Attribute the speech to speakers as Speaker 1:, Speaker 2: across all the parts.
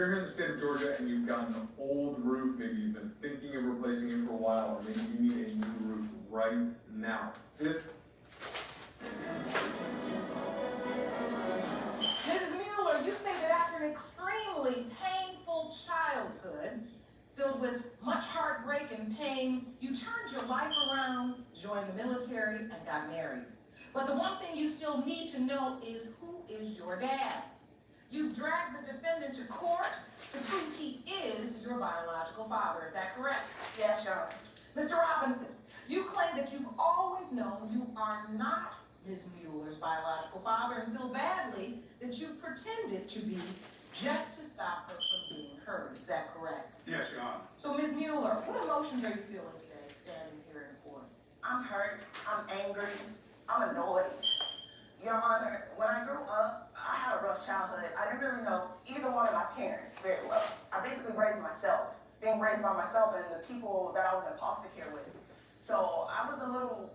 Speaker 1: you're here in the state of Georgia and you've got an old roof, maybe you've been thinking of replacing it for a while, or maybe you need a new roof right now. Mrs.
Speaker 2: Mueller, you stated after an extremely painful childhood, filled with much heartbreak and pain, you turned your life around, joined the military, and got married. But the one thing you still need to know is who is your dad. You've dragged the defendant to court to prove he is your biological father. Is that correct?
Speaker 3: Yes, Your Honor.
Speaker 2: Mr. Robinson, you claim that you've always known you are not Ms. Mueller's biological father and feel badly that you pretended to be just to stop her from being heard. Is that correct?
Speaker 4: Yes, Your Honor.
Speaker 2: So, Ms. Mueller, what emotions are you feeling today standing here in court?
Speaker 3: I'm hurt, I'm angry, I'm annoyed. Your Honor, when I grew up, I had a rough childhood. I didn't really know either one of my parents very well. I basically raised myself, being raised by myself and the people that I was in foster care with. So I was a little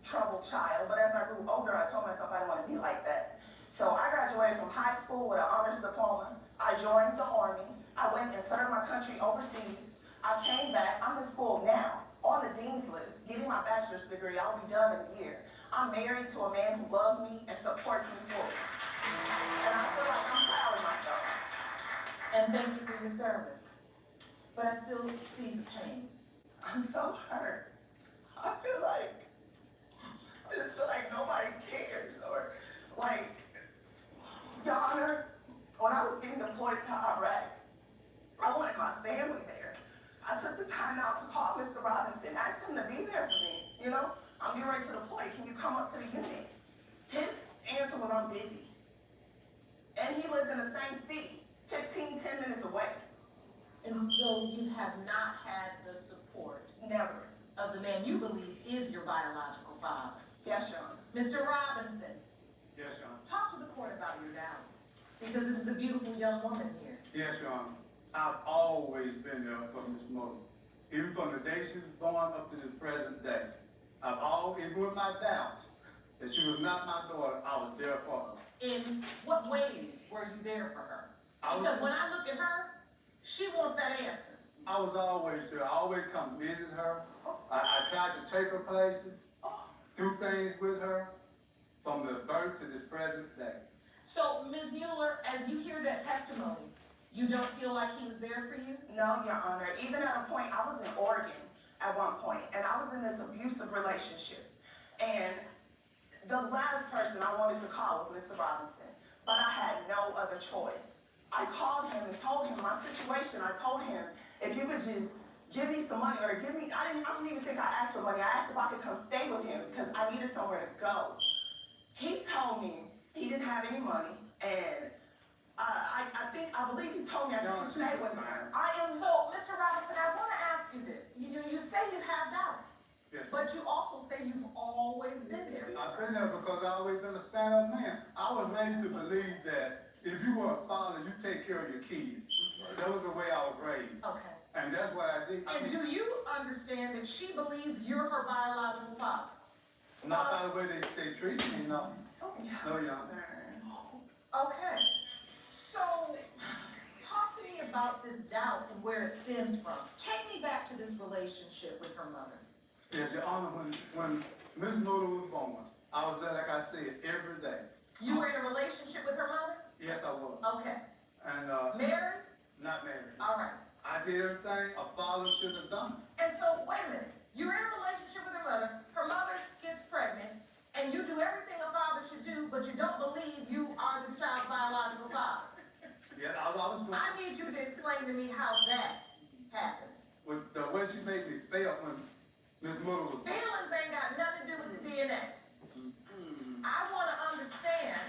Speaker 3: troubled child, but as I grew older, I told myself I didn't want to be like that. So I graduated from high school with an honors diploma. I joined the Army. I went and served my country overseas. I came back. I'm in school now, on the dean's list, getting my bachelor's degree. I'll be done in a year. I'm married to a man who loves me and supports me fully. And I feel like I'm proud of myself.
Speaker 2: And thank you for your service. But I still see the pain.
Speaker 3: I'm so hurt. I just feel like nobody cares, or like, Your Honor, when I was getting deployed to Iraq, I wanted my family there. I took the time out to call Mr. Robinson, asked him to be there for me, you know? I'm getting ready to deploy, can you come up to the unit? His answer was, I'm busy. And he lived in the same city, 10 minutes away.
Speaker 2: And so you have not had the support
Speaker 3: Never.
Speaker 2: of the man you believe is your biological father.
Speaker 3: Yes, Your Honor.
Speaker 2: Mr. Robinson,
Speaker 4: Yes, Your Honor.
Speaker 2: talk to the court about your doubts, because this is a beautiful young woman here.
Speaker 4: Yes, Your Honor. I've always been there for Miss Mueller. Even from the day she was born up to the present day. I've always, even with my doubts, that she was not my daughter, I was there for her.
Speaker 2: In what ways were you there for her? Because when I look at her, she wants that answer.
Speaker 4: I was always there. I always come visit her. I tried to take her places, do things with her, from the birth to the present day.
Speaker 2: So, Ms. Mueller, as you hear that testimony, you don't feel like he was there for you?
Speaker 3: No, Your Honor. Even at a point, I was in Oregon at one point, and I was in this abusive relationship. And the last person I wanted to call was Mr. Robinson, but I had no other choice. I called him and told him my situation. I told him, if you could just give me some money, or give me, I don't even think I asked for money. I asked if I could come stay with him because I needed somewhere to go. He told me he didn't have any money, and I believe he told me I could stay with him.
Speaker 2: So, Mr. Robinson, I want to ask you this. You say you have doubt,
Speaker 4: Yes.
Speaker 2: but you also say you've always been there.
Speaker 4: I've been there because I've always been a stand-up man. I was raised to believe that if you were a father, you take care of your kids. That was the way I was raised.
Speaker 2: Okay.
Speaker 4: And that's what I did.
Speaker 2: And do you understand that she believes you're her biological father?
Speaker 4: Not by the way they treat me, no. No, Your Honor.
Speaker 2: Okay. So, talk to me about this doubt and where it stems from. Take me back to this relationship with her mother.
Speaker 4: Yes, Your Honor, when Miss Mueller was born, I was there, like I said, every day.
Speaker 2: You were in a relationship with her mother?
Speaker 4: Yes, I was.
Speaker 2: Okay.
Speaker 4: And
Speaker 2: Married?
Speaker 4: not married.
Speaker 2: All right.
Speaker 4: I did everything a father should have done.
Speaker 2: And so, wait a minute. You're in a relationship with her mother gets pregnant, and you do everything a father should do, but you don't believe you are this child's biological father.
Speaker 4: Yeah, I was
Speaker 2: I need you to explain to me how that happens.
Speaker 4: with the way she made me feel when Miss Mueller was born.
Speaker 2: Feelings ain't got nothing to do with the DNA. I want to understand,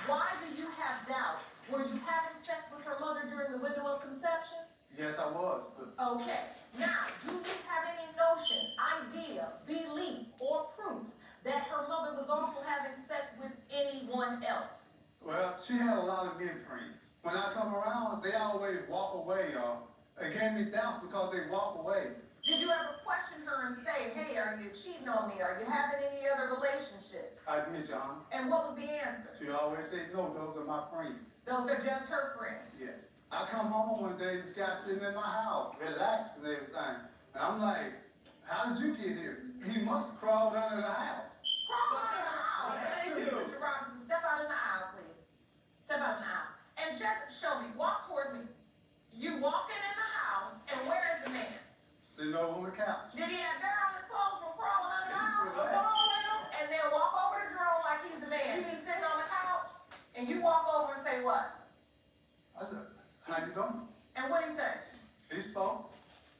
Speaker 2: why do you have doubt? Were you having sex with her mother during the window of conception?
Speaker 4: Yes, I was. But
Speaker 2: Okay. Now, do you have any notion, idea, belief, or proof that her mother was also having sex with anyone else?
Speaker 4: well, she had a lot of men friends. When I come around, they always walk away. It gave me doubts because they walk away.
Speaker 2: Did you ever question her and say, hey, are you cheating on me? Are you having any other relationships?
Speaker 4: I did, Your Honor.
Speaker 2: And what was the answer?
Speaker 4: She always said, no, those are my friends.
Speaker 2: Those are just her friends.
Speaker 4: Yes. I come home one day, this guy sitting in my house, relaxed and everything. And I'm like, how did you get here? He must have crawled under the house.
Speaker 2: Crawl out of the aisle.
Speaker 5: Thank you.
Speaker 2: Mr. Robinson, step out in the aisle, please. Step out in the aisle. And just show me, walk towards me. You walking in the house, and where is the man?
Speaker 4: Sitting over on the couch.
Speaker 2: Did he have dirt on his clothes from crawling under the house?
Speaker 5: Right.
Speaker 2: And then walk over to Jerome like he's the man. You be sitting on the couch, and you walk over and say what?
Speaker 4: I said, how you doing?
Speaker 2: And what he say?
Speaker 4: He spoke.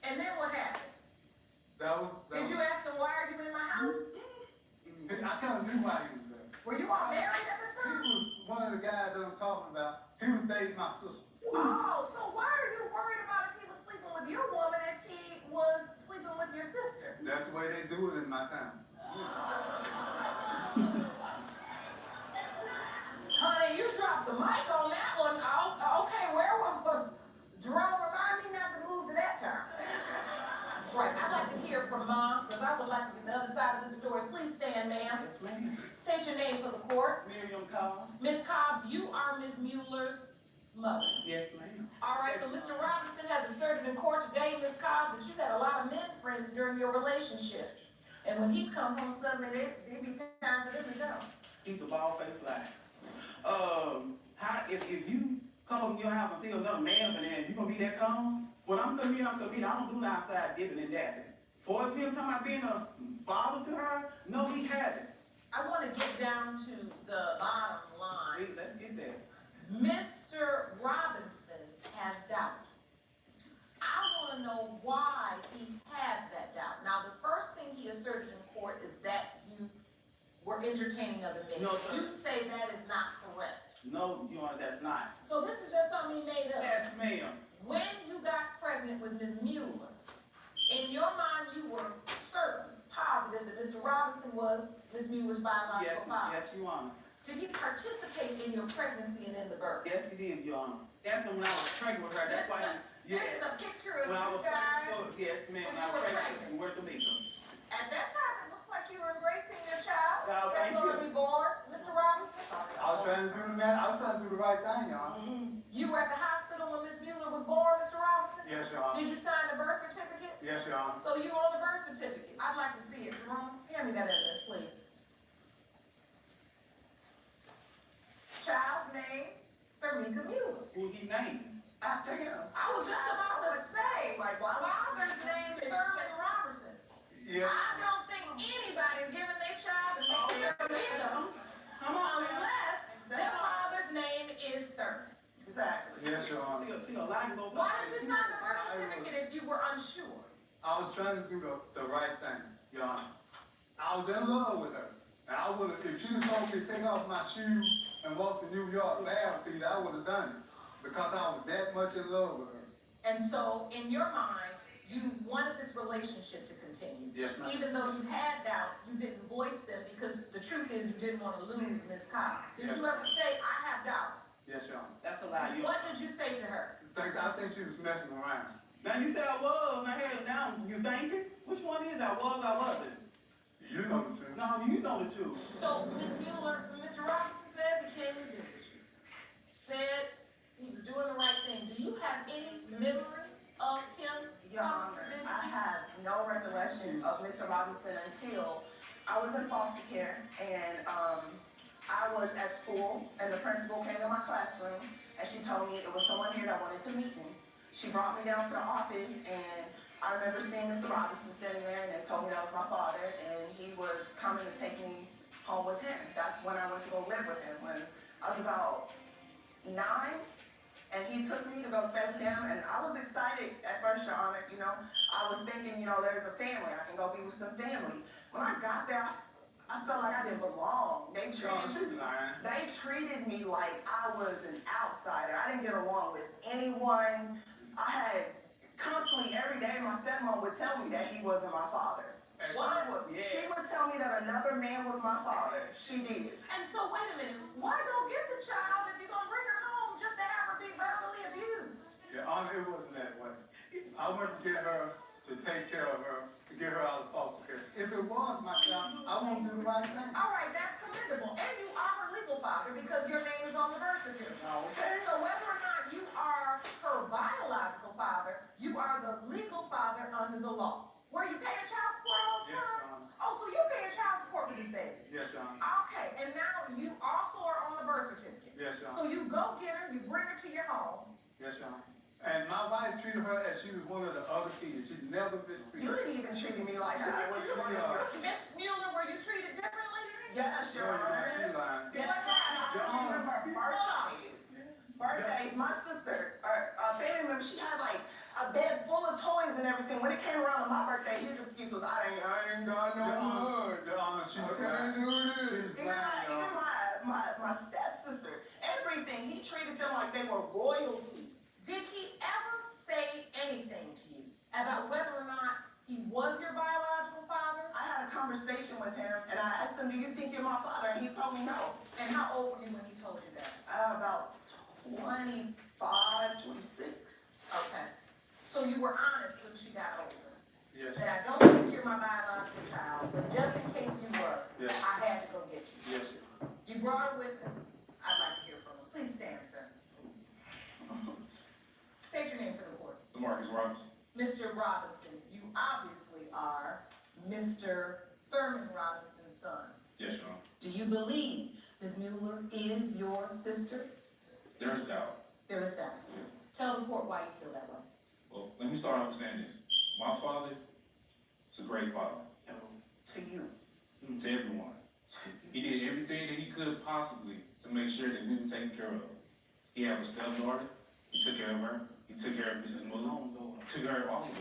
Speaker 2: And then what happened?
Speaker 4: That
Speaker 2: Did you ask him, why are you in my house?
Speaker 4: I kind of knew why he was there.
Speaker 2: Were you all married at this
Speaker 4: He
Speaker 2: time?
Speaker 4: was one of the guys that I'm talking about. He was dating my sister.
Speaker 2: Oh, so why are you worried about if he was sleeping with your woman if he was sleeping with your sister?
Speaker 4: That's the way they do it in my town.
Speaker 2: Honey, you dropped the mic on that one. Oh, okay, where was Jerome? Remind me not to move to that term. Right, I'd like to hear from Mom, because I would like to get the other side of the story. Please stand, ma'am.
Speaker 5: Yes, ma'am.
Speaker 2: State your name for the court.
Speaker 5: Miriam Cobb.
Speaker 2: Ms. Cobbs, you are Ms. Mueller's mother.
Speaker 5: Yes, ma'am.
Speaker 2: All right, so Mr. Robinson has asserted in court today, Ms. Cobbs, that you had a lot of men friends during your relationship. And when he come home suddenly, they be time for them to go.
Speaker 5: He's a bald-faced liar. If you come up in your house and see another man, and then you gonna be that calm? When I'm coming, I don't do the outside dipping and dabbing. For us him talking about being a father to her, no, he hadn't.
Speaker 2: I want to get down to the bottom line.
Speaker 5: Please, let's get there.
Speaker 2: Mr. Robinson has doubt. I want to know why he has that doubt. Now, the first thing he asserted in court is that you were entertaining other men.
Speaker 5: No, sir.
Speaker 2: You say that is not correct.
Speaker 5: No, Your Honor, that's not.
Speaker 2: So this is just something he made up.
Speaker 5: Yes, ma'am.
Speaker 2: When you got pregnant with Ms. Mueller, in your mind you were certain, positive that Mr. Robinson was Ms. Mueller's biological father.
Speaker 5: Yes, Your Honor.
Speaker 2: Did he participate in your pregnancy and in the birth?
Speaker 5: Yes, he did, Your Honor. That's when I was pregnant with her. That's why.
Speaker 2: This is a picture of
Speaker 5: When I
Speaker 2: you
Speaker 5: was
Speaker 2: guys.
Speaker 5: pregnant, yes, ma'am.
Speaker 2: when
Speaker 5: When I
Speaker 2: you
Speaker 5: was
Speaker 2: were
Speaker 5: pregnant,
Speaker 2: pregnant.
Speaker 5: we were to meet them.
Speaker 2: At that time, it looks like you were embracing your child.
Speaker 5: Oh,
Speaker 2: That's
Speaker 5: thank
Speaker 2: going to
Speaker 5: you.
Speaker 2: be born, Mr. Robinson.
Speaker 4: I was trying to do the man. I was trying to do the right thing, y'all.
Speaker 2: You were at the hospital when Ms. Mueller was born, Mr. Robinson?
Speaker 4: Yes, Your Honor.
Speaker 2: Did you sign the birth certificate?
Speaker 4: Yes, Your Honor.
Speaker 2: So you own the birth certificate. I'd like to see it. Jerome, hand me that evidence, please. Child's name, Thurmika Mueller.
Speaker 5: Who he named?
Speaker 3: After him.
Speaker 2: I was just about to say,
Speaker 3: Like, why would
Speaker 2: father's name is Thurman Robertson.
Speaker 4: Yeah.
Speaker 2: I don't think anybody's giving their child the name Thurmika
Speaker 5: Come on,
Speaker 2: unless their father's name is Thurman.
Speaker 3: Exactly.
Speaker 4: Yes, Your Honor.
Speaker 5: See, a lie can go
Speaker 2: Why did you sign the birth certificate if you were unsure?
Speaker 4: I was trying to do the right thing, Your Honor. I was in love with her. And I would have, if she had told me to take off my shoes and walk to New York barefoot, I would have done it. Because I was that much in love with her.
Speaker 2: And so, in your mind, you wanted this relationship to continue.
Speaker 4: Yes, ma'am.
Speaker 2: Even though you had doubts, you didn't voice them because the truth is you didn't want to lose Miss Cobb. Did
Speaker 4: Yes.
Speaker 2: you ever say, I have doubts?
Speaker 4: Yes, Your Honor.
Speaker 5: That's a lie, Your
Speaker 2: What
Speaker 5: Honor.
Speaker 2: did you say to her?
Speaker 4: I think she was messing around.
Speaker 5: Now you said I was. Now you thinking? Which one is I was, I wasn't?
Speaker 4: You know the truth.
Speaker 5: No, you know the truth.
Speaker 2: So, Ms. Mueller, Mr. Robinson says he came to visit you. Said he was doing the right thing. Do you have any memories of him
Speaker 3: Your
Speaker 2: coming to
Speaker 3: Honor,
Speaker 2: visit
Speaker 3: I
Speaker 2: you?
Speaker 3: have no recollection of Mr. Robinson until I was in foster care and I was at school and the principal came to my classroom and she told me it was someone here that wanted to meet me. She brought me down to the office and I remember seeing Mr. Robinson standing there and they told me that was my father and he was coming to take me home with him. That's when I went to go live with him when I was about 9. And he took me to go stay with him, and I was excited at first, Your Honor. You know, I was thinking, you know, there's a family. I can go be with some family. When I got there, I felt like I didn't belong. They
Speaker 4: Your Honor, she
Speaker 3: treated,
Speaker 4: lying.
Speaker 3: they treated me like I was an outsider. I didn't get along with anyone. I had constantly, every day, my stepmom would tell me that he wasn't my father. She would tell me that another man was my father. She did.
Speaker 2: And so, wait a minute. Why go get the child if you're going to bring her home just to have her be verbally abused?
Speaker 4: Your Honor, it wasn't that way. I went to get her to take care of her, to get her out of foster care. If it was my child, I won't do the right thing.
Speaker 2: All right, that's commendable. And you are her legal father because your name is on the birth certificate.
Speaker 4: Okay.
Speaker 2: So whether or not you are her biological father, you are the legal father under the law. Were you paying child support all the
Speaker 4: Yes,
Speaker 2: time?
Speaker 4: Your Honor.
Speaker 2: Oh, so you're paying child support for these babies?
Speaker 4: Yes, Your Honor.
Speaker 2: Okay, and now you also are on the birth certificate.
Speaker 4: Yes, Your Honor.
Speaker 2: So you go get her, you bring her to your home.
Speaker 4: Yes, Your Honor. And my wife treated her as she was one of the other kids. She never mistreated
Speaker 3: You
Speaker 4: her.
Speaker 3: didn't even treat me like I was one of your.
Speaker 2: Miss Mueller, were you treated differently?
Speaker 3: Yes, Your
Speaker 4: No, Your Honor,
Speaker 3: Honor.
Speaker 4: she lying.
Speaker 3: Yes,
Speaker 2: What happened?
Speaker 3: I remember birthdays. Birthdays, my sister, a family member, she had like a bed full of toys and everything. When it came around to my birthday, his excuse was, I ain't got no
Speaker 4: Your Honor,
Speaker 3: food.
Speaker 4: Your Honor, she
Speaker 3: Okay.
Speaker 4: can't do this. She's
Speaker 3: Even
Speaker 4: lying, Your Honor.
Speaker 3: my stepsister, everything, he treated them like they were royalty.
Speaker 2: Did he ever say anything to you about whether or not he was your biological father?
Speaker 3: I had a conversation with him and I asked him, do you think you're my father? And he told me no.
Speaker 2: And how old were you when he told you that?
Speaker 3: About 25, 26.
Speaker 2: Okay. So you were honest when she got older.
Speaker 4: Yes,
Speaker 2: That I don't think you're my biological child, but just in case you were,
Speaker 4: Yes.
Speaker 2: I had to go get you.
Speaker 4: yes, Your Honor.
Speaker 2: You brought a witness. I'd like to hear from him. Please stand, sir. State your name for the court.
Speaker 1: Marcus Robinson.
Speaker 2: Mr. Robinson, you obviously are Mr. Thurman Robinson's son.
Speaker 1: Yes, Your Honor.
Speaker 2: Do you believe Ms. Mueller is your sister?
Speaker 1: There's doubt.
Speaker 2: There is doubt. Tell the court why you feel that way.
Speaker 1: Well, let me start off with saying this. My father is a great father
Speaker 3: To you.
Speaker 1: to everyone. He did everything that he could possibly to make sure that we were taken care of. He had a stepdaughter. He took care of her. He took care of Mrs. Mueller. Took care of all of us.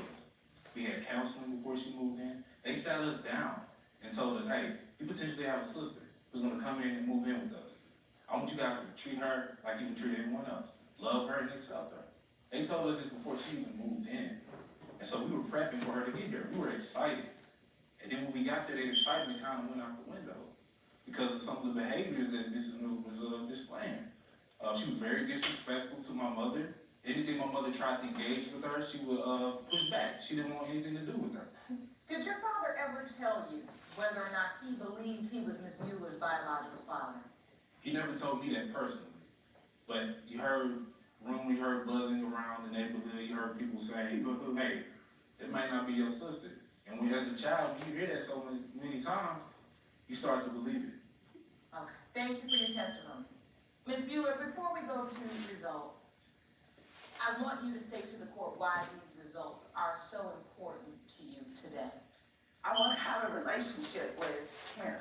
Speaker 1: We had counseling before she moved in. They sat us down and told us, hey, you potentially have a sister who's going to come in and move in with us. I want you guys to treat her like you would treat everyone else. Love her and accept her. They told us this before she even moved in. And so we were prepping for her to get here. We were excited. And then when we got there, that excitement kind of went out the window because of some of the behaviors that Mrs. Mueller was displaying. She was very disrespectful to my mother. Anything my mother tried to engage with her, she would push back. She didn't want anything to do with her.
Speaker 2: Did your father ever tell you whether or not he believed he was Ms. Mueller's biological father?
Speaker 1: He never told me that personally. But you heard rumors, you heard buzzing around the neighborhood, you heard people saying, hey, it might not be your sister. And when as a child, when you hear that so many times, you start to believe it.
Speaker 2: Okay, thank you for your testimony. Ms. Mueller, before we go to results, I want you to state to the court why these results are so important to you today.
Speaker 3: I want to have a relationship with him.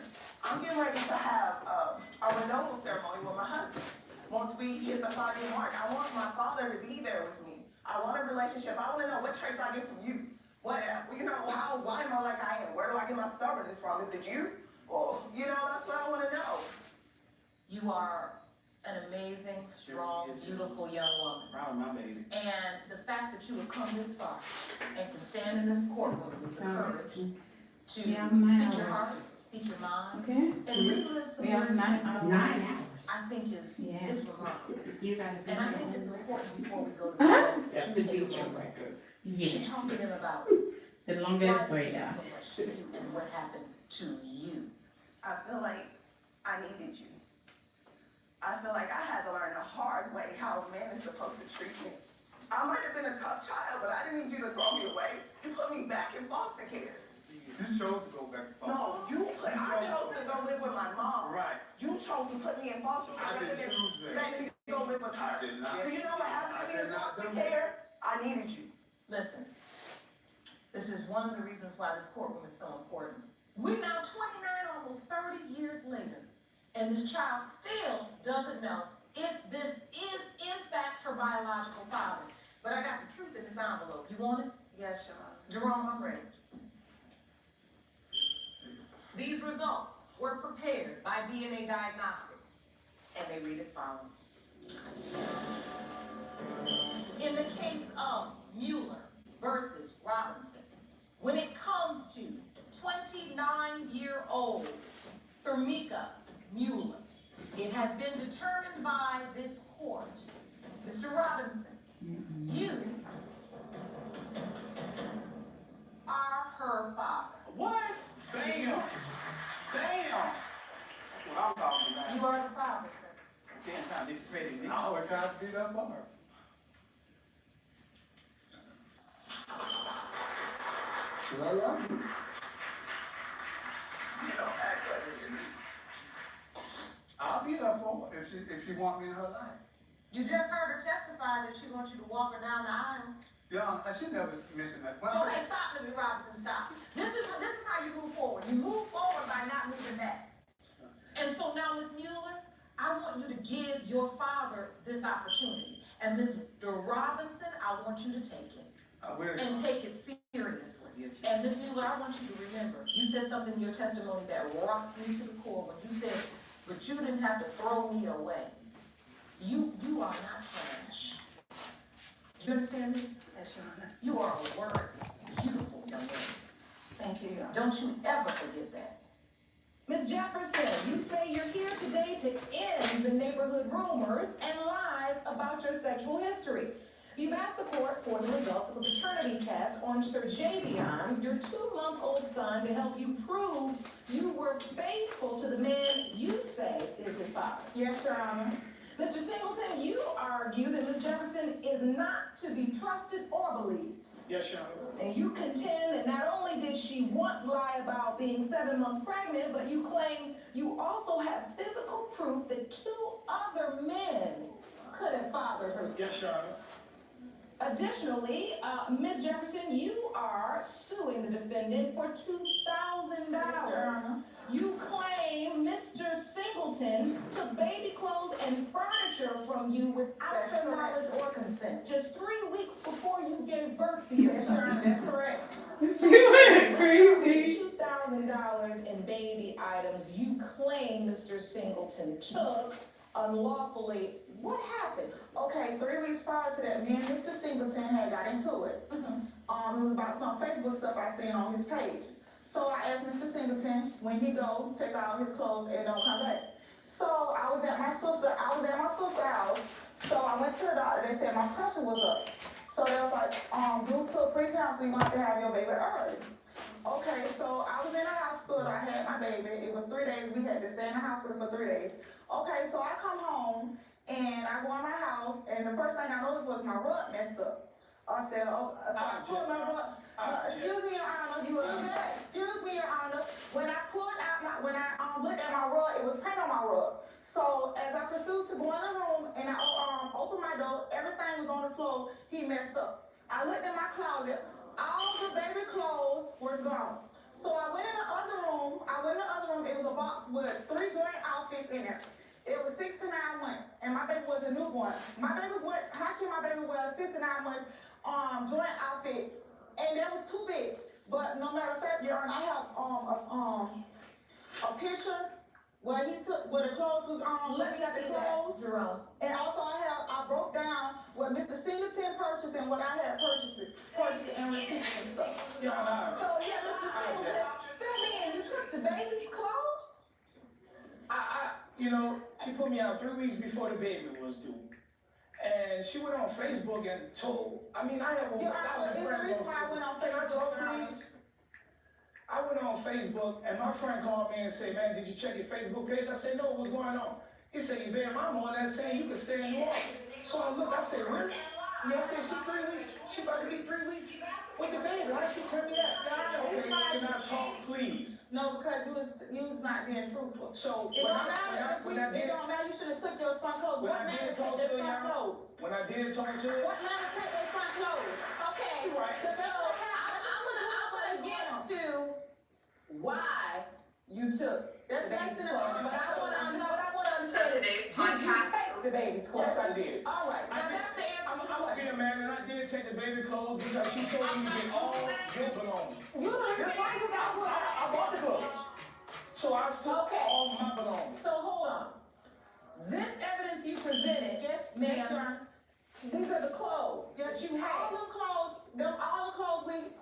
Speaker 3: I'm getting ready to have a renewal ceremony with my husband. Once we hit the 5-year mark, I want my father to be there with me. I want a relationship. I want to know what traits I get from you. What, why am I like I am? Where do I get my stubbornness from? Is it you? Well, that's what I want to know.
Speaker 2: You are an amazing, strong, beautiful young woman.
Speaker 5: Proud of my baby.
Speaker 2: And the fact that you have come this far and can stand in this courtroom with the courage to speak your heart, speak your mind,
Speaker 6: Okay.
Speaker 2: and relive some
Speaker 6: We have
Speaker 2: very
Speaker 6: 9
Speaker 2: difficult
Speaker 6: hours.
Speaker 2: things, I think is remarkable.
Speaker 6: You gotta be
Speaker 2: And I think
Speaker 6: careful.
Speaker 2: it's important before we go to the
Speaker 6: That's
Speaker 2: that
Speaker 6: the
Speaker 2: you take
Speaker 6: future
Speaker 2: a moment
Speaker 6: record.
Speaker 2: to talk to them
Speaker 6: Yes.
Speaker 2: about
Speaker 6: The
Speaker 2: why
Speaker 6: longest
Speaker 2: this
Speaker 6: way
Speaker 2: meant
Speaker 6: out.
Speaker 2: so much to you and what happened to you.
Speaker 3: I feel like I needed you. I feel like I had to learn the hard way how a man is supposed to treat me. I might have been a tough child, but I didn't need you to throw me away. You put me back in foster care.
Speaker 4: You chose to go back to foster.
Speaker 3: No, I chose to go live with my mom.
Speaker 4: Right.
Speaker 3: You chose to put me in foster care.
Speaker 4: I didn't choose that.
Speaker 3: Let me go live with her.
Speaker 4: I did not.
Speaker 3: Do you know what happened to
Speaker 4: I
Speaker 3: me
Speaker 4: did
Speaker 3: in
Speaker 4: not
Speaker 3: foster
Speaker 4: do that.
Speaker 3: care? I needed you.
Speaker 2: Listen, this is one of the reasons why this courtroom is so important. We're now 29, almost 30 years later, and this child still doesn't know if this is in fact her biological father. But I got the truth in this envelope. You want it?
Speaker 3: Yes, Your Honor.
Speaker 2: Jerome, I'm ready. These results were prepared by DNA Diagnostics, and they read as follows. In the case of Mueller versus Robinson, when it comes to 29-year-old Thermika Mueller, it has been determined by this court, Mr. Robinson, you
Speaker 4: I love you.
Speaker 3: You don't act like it.
Speaker 4: I'll be there for her if she want me in her life.
Speaker 2: You just heard her testify that she wants you to walk her down the aisle.
Speaker 4: Yeah, I should never mention that.
Speaker 2: Okay, stop, Mr. Robinson, stop. This is how you move forward. You move forward by not moving back. And so now, Ms. Mueller, I want you to give your father this opportunity. And Mr. Robinson, I want you to take it.
Speaker 4: I will.
Speaker 2: And take it seriously.
Speaker 5: Yes.
Speaker 2: And Ms. Mueller, I want you to remember, you said something in your testimony that rocked me to the core when you said, but you didn't have to throw me away. You are not trash. You understand me?
Speaker 3: Yes, Your Honor.
Speaker 2: You are a worthy, beautiful young lady.
Speaker 3: Thank you, Your Honor.
Speaker 2: Don't you ever forget that. Ms. Jefferson, you say you're here today to end the neighborhood rumors and lies about your sexual history. You've asked the court for the results of a paternity test on Sir Javion, your 2-month-old son, to help you prove you were faithful to the man you say is his father.
Speaker 3: Yes, Your Honor.
Speaker 2: Mr. Singleton, you argue that Ms. Jefferson is not to be trusted or believed.
Speaker 6: Yes, Your Honor.
Speaker 2: And you contend that not only did she once lie about being 7 months pregnant, but you claim you also have physical proof that 2 other men could have fathered her son.
Speaker 6: Yes, Your Honor.
Speaker 2: Additionally, Ms. Jefferson, you are suing the defendant for $2,000. You claim Mr. Singleton took baby clothes and furniture from you without your knowledge or consent, just 3 weeks before you gave birth to your son.
Speaker 3: That's correct.
Speaker 5: You went crazy.
Speaker 2: $2,000 in baby items you claim Mr. Singleton took unlawfully. What happened?
Speaker 3: Okay, 3 weeks prior to that, me and Mr. Singleton had got into it. It was about some Facebook stuff I seen on his page. So I asked Mr. Singleton, when he go, take all his clothes and don't come back. So I was at my sister's house. So I went to the doctor, they said my pressure was up. So they was like, due to preeclampsia, you're gonna have to have your baby early. Okay, so I was in the hospital, I had my baby, it was 3 days, we had to stay in the hospital for 3 days. Okay, so I come home, and I go in my house, and the first thing I noticed was my rug messed up. I said, so I pulled my rug. Excuse me, Your Honor. Excuse me, Your Honor. When I looked at my rug, it was paint on my rug. So as I pursued to go in the room and I opened my door, everything was on the floor. He messed up. I looked in my closet. All the baby clothes were gone. So I went in the other room. It was a box with 3 joint outfits in it. It was 6 to 9 months, and my baby was a newborn. How can my baby wear 6 to 9 months joint outfits? And that was too big. But no matter of fact, Your Honor, I have a picture where the clothes was on.
Speaker 2: Let me see that, Jerome.
Speaker 3: And also I broke down what Mr. Singleton purchased and what I had purchased and receipts and stuff.
Speaker 6: Your Honor.
Speaker 2: So yeah, Mr. Singleton, fill me in. You took the baby's clothes?
Speaker 6: She put me out 3 weeks before the baby was due. And she went on Facebook and told, I have
Speaker 3: Your Honor,
Speaker 6: friends
Speaker 3: the reason why I went on
Speaker 6: Can I talk,
Speaker 3: Facebook,
Speaker 6: please? I went on Facebook and my friend called me and said, man, did you check your Facebook page? I said, no, what's going on? He said, your baby mama on that saying you can stay in New Orleans. So I looked, I said, really? Yeah, I said, she 3 weeks, she about to be 3 weeks with the baby. Why did she tell me that? Okay, can I talk, please?
Speaker 3: No, because you was not being truthful.
Speaker 6: So
Speaker 3: It don't matter. It don't matter. You should have took your son clothes.
Speaker 6: When
Speaker 3: What
Speaker 6: I
Speaker 3: man
Speaker 6: did
Speaker 3: take
Speaker 6: talk
Speaker 3: their
Speaker 6: to her,
Speaker 3: son clothes?
Speaker 6: when I did talk to her,
Speaker 3: What man take their son clothes?
Speaker 2: Okay,
Speaker 6: Right.
Speaker 2: so I'm gonna get to why you took
Speaker 3: That's
Speaker 2: the
Speaker 3: less
Speaker 2: baby's
Speaker 3: than a
Speaker 2: clothes.
Speaker 3: minute.
Speaker 2: But I wanna understand is,
Speaker 7: today's
Speaker 2: did you
Speaker 7: podcast.
Speaker 2: take the baby's clothes?
Speaker 6: yes, I did.
Speaker 2: All right,
Speaker 6: I
Speaker 2: now
Speaker 6: did.
Speaker 2: that's the answer
Speaker 6: I'm
Speaker 2: to the
Speaker 6: a
Speaker 2: question.
Speaker 6: being man, and I did take the baby clothes because she told me to get all your belongings.
Speaker 2: That's why you got put.
Speaker 6: I bought the clothes. So I took
Speaker 2: Okay.
Speaker 6: all my belongings.
Speaker 2: So hold on. This evidence you presented,
Speaker 3: Yes,
Speaker 2: ma'am,
Speaker 3: ma'am.
Speaker 2: these are the clothes that you had.
Speaker 3: All the clothes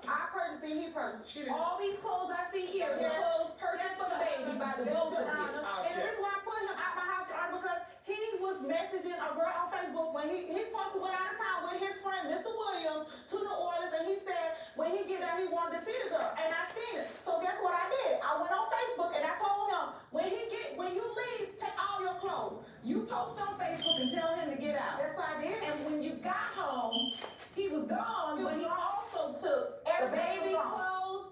Speaker 3: I purchased and he purchased.
Speaker 6: She didn't.
Speaker 2: All these clothes I see here were
Speaker 3: Yes.
Speaker 2: clothes purchased for the baby by the both of you.
Speaker 3: And the reason why I put him out my house, Your Honor, because he was messaging a girl on Facebook when he supposed to went out of town with his friend, Mr. Williams, to New Orleans, and he said when he get there, he wanted to see the girl, and I seen it. So guess what I did? I went on Facebook and I told him, when you leave, take all your clothes.
Speaker 2: You post on Facebook and tell him to get out.
Speaker 3: Yes, I did.
Speaker 2: And when you got home, he was gone, but he also took the
Speaker 3: Everything
Speaker 2: baby's
Speaker 3: was gone.
Speaker 2: clothes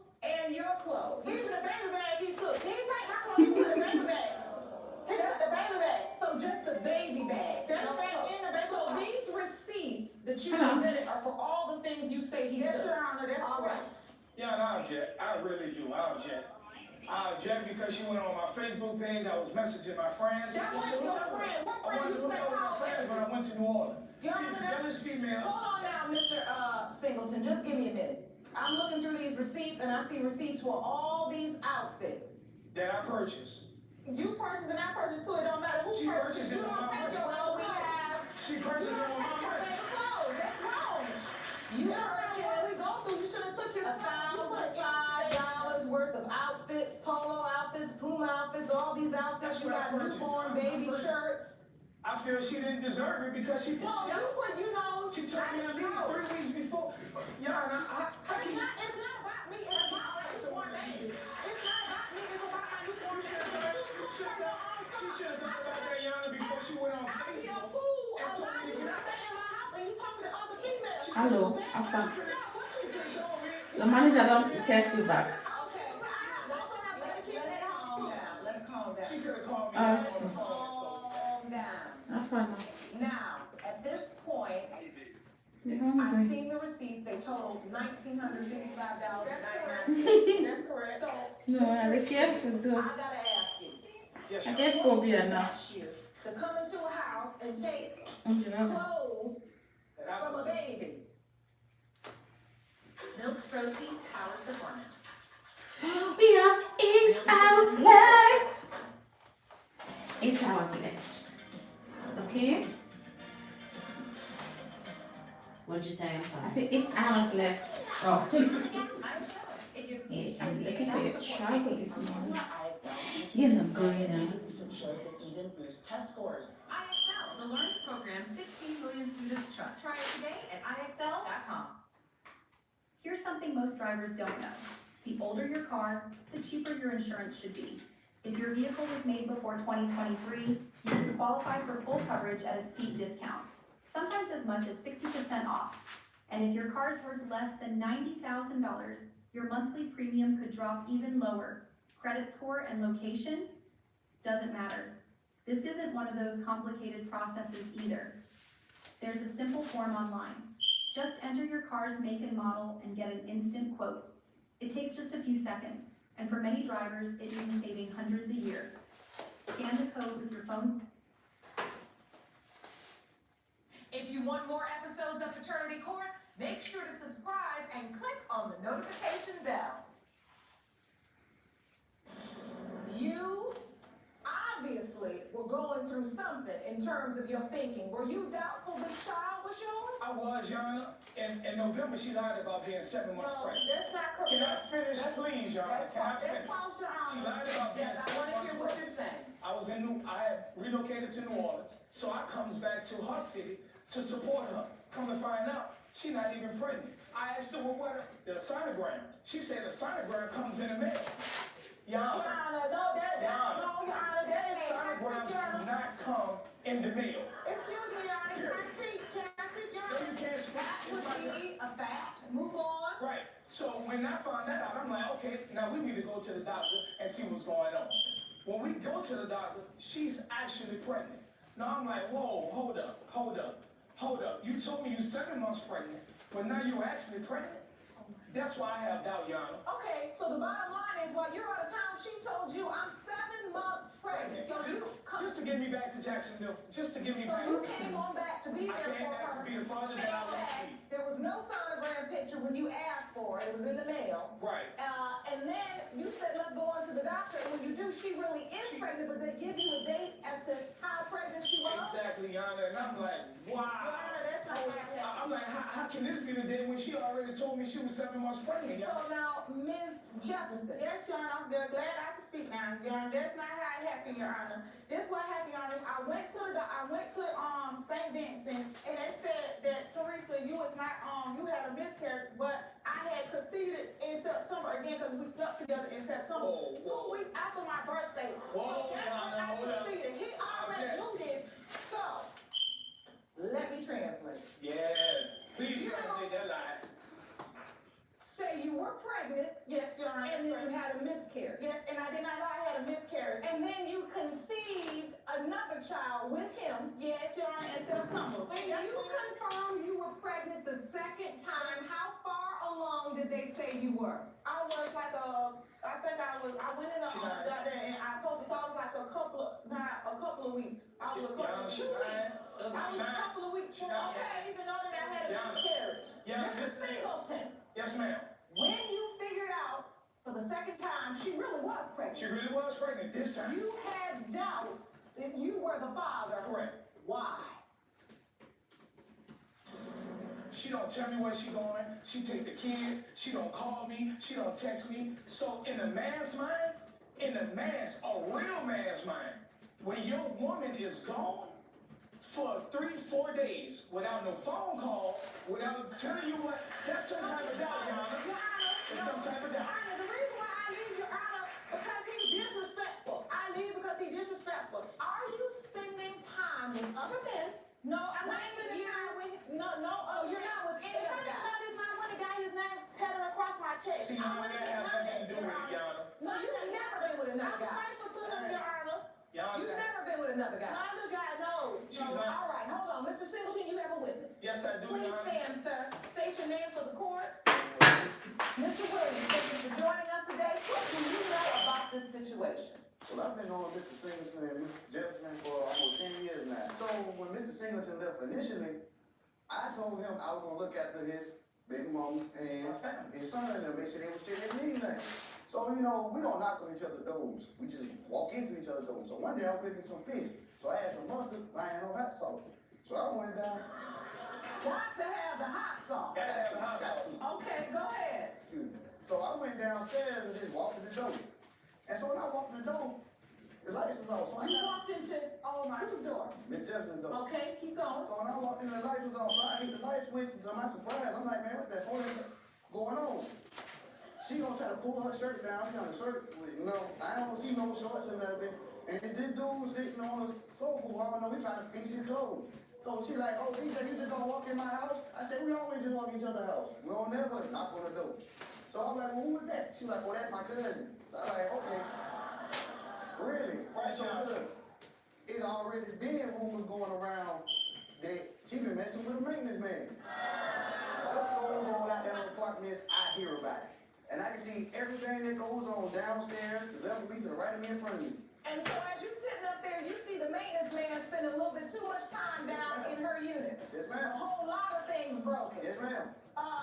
Speaker 2: you
Speaker 7: Hello.
Speaker 2: presented are for all the things you say he
Speaker 3: Yes,
Speaker 2: did.
Speaker 3: Your Honor, that's
Speaker 2: All right.
Speaker 3: correct.
Speaker 6: Yeah, I object. I really do. I object. I object because she went on my Facebook page. I was messaging my friends.
Speaker 3: That was your friend. What
Speaker 6: I
Speaker 3: friend
Speaker 6: wanted
Speaker 3: you
Speaker 6: to look
Speaker 3: say
Speaker 6: over my
Speaker 3: called
Speaker 6: friends when
Speaker 3: her?
Speaker 6: I went to New Orleans.
Speaker 2: Your
Speaker 6: She's a
Speaker 2: Honor,
Speaker 6: jealous female.
Speaker 2: hold on now, Mr. Singleton, just give me a minute. I'm looking through these receipts and I see receipts for all these outfits.
Speaker 6: That I purchased.
Speaker 3: You purchased and I purchased too. It don't matter who
Speaker 6: She
Speaker 3: purchased.
Speaker 6: purchased it
Speaker 3: You
Speaker 6: on
Speaker 3: don't
Speaker 6: my
Speaker 3: take
Speaker 6: money.
Speaker 3: your
Speaker 2: Well,
Speaker 3: own
Speaker 2: we
Speaker 3: clothes.
Speaker 2: have,
Speaker 6: She
Speaker 3: You
Speaker 6: purchased it
Speaker 3: don't
Speaker 6: on my
Speaker 3: take your
Speaker 6: money.
Speaker 3: baby clothes. That's wrong.
Speaker 2: you
Speaker 3: What we
Speaker 2: purchased
Speaker 3: go through, you should have took your
Speaker 2: $1,005 worth of outfits, polo outfits, Puma outfits, all these outfits.
Speaker 6: That's
Speaker 2: You
Speaker 6: what I
Speaker 2: got
Speaker 6: purchased.
Speaker 2: newborn
Speaker 6: I
Speaker 2: baby
Speaker 6: purchased.
Speaker 2: shirts.
Speaker 6: I feel she didn't deserve it because she
Speaker 3: No,
Speaker 6: yeah.
Speaker 3: you put, you know.
Speaker 6: She told me to leave 3 weeks before. Yeah, and I
Speaker 3: It's not about me. It's about my newborn baby. It's not about me. It's about my newborn
Speaker 6: She
Speaker 3: baby.
Speaker 6: should have thought about that, Yana, before she went on
Speaker 3: I be a
Speaker 6: Facebook.
Speaker 3: fool.
Speaker 6: And told
Speaker 3: Allow
Speaker 6: me
Speaker 3: you
Speaker 6: to
Speaker 3: to
Speaker 6: get
Speaker 3: stay in my house and you talking to other females.
Speaker 7: Hello,
Speaker 3: Man,
Speaker 7: Alpha.
Speaker 3: what you
Speaker 6: She
Speaker 3: do?
Speaker 6: told me.
Speaker 7: The manager don't text you back.
Speaker 2: Okay, let's calm down.
Speaker 6: She could have called me
Speaker 7: Uh,
Speaker 6: on the phone.
Speaker 2: Calm down.
Speaker 7: That's fine now.
Speaker 2: Now, at this point,
Speaker 7: You're
Speaker 2: I've
Speaker 7: hungry.
Speaker 2: seen the receipts, they totaled $1,955.99.
Speaker 3: That's correct.
Speaker 2: So,
Speaker 7: No, I be careful
Speaker 2: I
Speaker 7: though.
Speaker 2: gotta ask you,
Speaker 6: Yes,
Speaker 7: I
Speaker 6: sir.
Speaker 7: get phobia now.
Speaker 2: possess you to come into a house and take
Speaker 7: You know.
Speaker 2: clothes
Speaker 6: And I-
Speaker 2: from a baby? Milk's protein powers performance.
Speaker 7: We have 8 hours left. 8 hours left. Okay?
Speaker 8: What'd you say? I'm
Speaker 7: I
Speaker 8: sorry.
Speaker 7: said 8 hours left. Oh.
Speaker 2: It gives
Speaker 7: Yeah,
Speaker 2: each
Speaker 7: I'm
Speaker 2: baby
Speaker 7: looking
Speaker 2: enough
Speaker 7: for the
Speaker 2: support
Speaker 7: chocolate
Speaker 2: they
Speaker 7: this
Speaker 2: need.
Speaker 7: morning.
Speaker 9: IXL.
Speaker 7: You look great now.
Speaker 9: Research shows that even boosts test scores.
Speaker 10: IXL, the learning program 16 million students trust. Try it today at IXL.com.
Speaker 11: Here's something most drivers don't know. The older your car, the cheaper your insurance should be. If your vehicle was made before 2023, you can qualify for full coverage at a steep discount, sometimes as much as 60% off. And if your car is worth less than $90,000, your monthly premium could drop even lower. Credit score and location doesn't matter. This isn't one of those complicated processes either. There's a simple form online. Just enter your car's make and model and get an instant quote. It takes just a few seconds, and for many drivers, it means saving hundreds a year. Scan the code with your phone.
Speaker 2: If you want more episodes of Paternity Court, make sure to subscribe and click on the notification bell. You obviously were going through something in terms of your thinking. Were you doubtful this child was yours?
Speaker 6: I was, Yana. In November, she lied about being 7 months
Speaker 3: No,
Speaker 6: pregnant.
Speaker 3: that's not correct.
Speaker 6: Can I finish, please, Yana? Can I
Speaker 3: That's
Speaker 6: finish?
Speaker 3: false, Your
Speaker 6: She
Speaker 3: Honor.
Speaker 6: lied about being
Speaker 2: Yes,
Speaker 6: 7
Speaker 2: I want to
Speaker 6: months
Speaker 2: hear what
Speaker 6: pregnant.
Speaker 2: you're saying.
Speaker 6: I had relocated to New Orleans, so I comes back to her city to support her. Come to find out, she not even pregnant. I asked her, well, what, the sonogram? She said the sonogram comes in the mail.
Speaker 3: Your
Speaker 6: Yana,
Speaker 3: Honor, no, Your Honor, that is
Speaker 6: sonograms
Speaker 3: Your Honor.
Speaker 6: do not come in the mail.
Speaker 3: Excuse me, Your Honor, can I speak? Can I speak, Your
Speaker 6: No,
Speaker 3: Honor?
Speaker 6: you can't speak.
Speaker 2: That
Speaker 6: It's
Speaker 2: would
Speaker 6: my turn.
Speaker 2: be a fact. Move on.
Speaker 6: Right. So when I found that out, I'm like, okay, now we need to go to the doctor and see what's going on. When we go to the doctor, she's actually pregnant. Now I'm like, whoa, hold up. You told me you're 7 months pregnant, but now you're actually pregnant? That's why I have doubt, Yana.
Speaker 2: Okay, so the bottom line is while you're out of town, she told you I'm 7 months pregnant. So you
Speaker 6: Just to get me back to Jacksonville, just to get me back.
Speaker 2: So you came on back to be
Speaker 6: I
Speaker 2: there
Speaker 6: came
Speaker 2: for
Speaker 6: back
Speaker 2: her.
Speaker 6: to be the father that I want to be.
Speaker 2: There was no sonogram picture when you asked for it. It was in the mail.
Speaker 6: Right.
Speaker 2: And then you said, let's go on to the doctor. And when you do, she really is pregnant, but they give you a date as to how pregnant she was.
Speaker 6: Exactly, Yana. And I'm like, wow.
Speaker 3: Your Honor, that's not right.
Speaker 6: I'm like, how can this be the day when she already told me she was 7 months pregnant? Yana?
Speaker 2: So now, Ms. Jefferson.
Speaker 3: Yes, Your Honor, I'm glad I can speak now, Your Honor. That's not how it happened, Your Honor. This what happened, Your Honor. I went to St. Vincent, and they said that Teresa, you was not you had a miscarriage, but I had conceived in September again because we slept together in September.
Speaker 6: Whoa, whoa.
Speaker 3: 2 weeks after my birthday.
Speaker 6: Whoa,
Speaker 3: So that's
Speaker 6: Your
Speaker 3: when
Speaker 6: Honor,
Speaker 3: I
Speaker 6: hold up.
Speaker 3: conceived. He already knew this.
Speaker 2: So, let me translate.
Speaker 6: Yeah. Please translate that lie.
Speaker 2: Say you were pregnant,
Speaker 3: Yes, Your Honor.
Speaker 2: and then you had a miscarriage.
Speaker 3: Yes, and I did not know I had a miscarriage.
Speaker 2: And then you conceived another child with him. Yes, Your Honor, in September.
Speaker 8: When you confirmed you were pregnant the second time, how far along did they say you were?
Speaker 3: I was like I went in and I told you, so I was like a couple of weeks. I was a couple of 2 weeks. I was a couple of weeks. Okay, even though that I had a miscarriage.
Speaker 2: Mr. Singleton,
Speaker 6: Yes, ma'am.
Speaker 8: When you figured out for the second time she really was pregnant,
Speaker 6: She really was pregnant this time.
Speaker 8: you had doubts that you were the father.
Speaker 6: Correct.
Speaker 8: Why?
Speaker 6: She don't tell me where she going. She take the kids. She don't call me. She don't text me. So in a man's mind, a real man's mind, when your woman is gone for 3-4 days without no phone call, without telling you what, that's some type of doubt, Your Honor. It's some type of doubt.
Speaker 3: The reason why I leave, Your Honor, because he's disrespectful. I leave because he's disrespectful.
Speaker 8: Are you spending time with other men?
Speaker 3: No, I'm not spending time with
Speaker 8: You're not with any other guy.
Speaker 3: Is my money got his name tatted across my chest.
Speaker 6: See, Your Honor, that has nothing to do with it, Your Honor.
Speaker 8: So you've never been with another
Speaker 3: I'm
Speaker 8: guy.
Speaker 3: grateful to him, Your Honor.
Speaker 6: Your Honor,
Speaker 8: You've never been with another guy.
Speaker 3: Neither guy knows.
Speaker 6: She's not.
Speaker 8: All right, hold on. Mr. Singleton, you have a witness.
Speaker 6: Yes, I do,
Speaker 8: Please
Speaker 6: Your Honor.
Speaker 8: stand, sir. State your name for the court. Mr. Williams, thank you for joining us today. What do you know about this situation?
Speaker 12: Well, I've been on Mr. Singleton and Mr. Jefferson for almost 10 years now. So when Mr. Singleton left initially, I told him I was gonna look after his baby mama and his son and make sure they were still in anything. So, we don't knock on each other's doors. We just walk into each other's doors. So one day I was cooking some fish. So I had some mustard, but I had no hot sauce. So I went down.
Speaker 8: Got to have the hot sauce.
Speaker 6: Gotta have the hot sauce.
Speaker 8: Okay, go ahead.
Speaker 12: Excuse me. So I went downstairs and just walked to the door. And so when I walked to the door, the lights was off. So I
Speaker 8: You
Speaker 12: got
Speaker 8: walked into, whose door?
Speaker 12: Miss Jefferson's door.
Speaker 8: Okay, keep going.
Speaker 12: So when I walked in, the lights was off. So I hit the light switch, and to my surprise, I'm like, man, what the hell is going on? She gonna try to pull her shirt down. She got a shirt with, I don't see no shorts and nothing. And this dude sitting on the sofa, I don't know, we trying to fix his clothes. So she like, oh, DJ, you just gonna walk in my house? I said, we always just walk in each other's house. We don't never knock on the door. So I'm like, well, who was that? She like, oh, that's my cousin. So I'm like, okay. Really?
Speaker 6: Right,
Speaker 12: So
Speaker 6: John.
Speaker 12: good. It already been rumors going around that she been messing with a maintenance man. What goes on out there in the apartments, I hear about it. And I can see everything that goes on downstairs, to the left of me, to the right of me, in front of me.
Speaker 8: And so as you sitting up there, you see the maintenance man spending a little bit too much time down in her unit.
Speaker 12: Yes,
Speaker 8: A
Speaker 12: ma'am.
Speaker 8: whole lot of things broken.
Speaker 12: Yes, ma'am.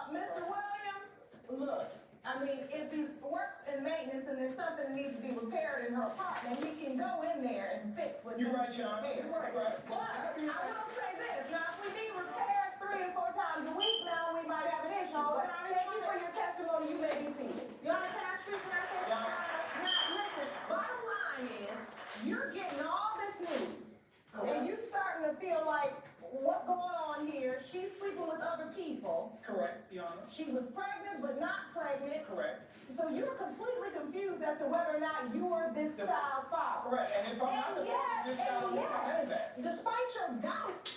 Speaker 8: Mr. Williams, look, I mean, if he works in maintenance and there's something that needs to be repaired in her apartment, he can go in there and fix what
Speaker 6: You're
Speaker 8: needs
Speaker 6: right,
Speaker 8: to be
Speaker 6: John.
Speaker 8: repaired.
Speaker 6: Right.
Speaker 8: But I will say this, now if we need repairs 3 or 4 times a week now, we might have an issue. But thank you for your testimony, you may be seated.
Speaker 3: Your Honor, can I speak right there?
Speaker 6: Yeah.
Speaker 8: Now, listen, bottom line is, you're getting all this news, and you starting to feel like, what's going on here? She's sleeping with other people.
Speaker 6: Correct, Your Honor.
Speaker 8: She was pregnant, but not pregnant.
Speaker 6: Correct.
Speaker 8: So you're completely confused as to whether or not you are this child's father.
Speaker 6: Correct. And if I'm not the father, this child will get my name back.
Speaker 8: Despite your doubt,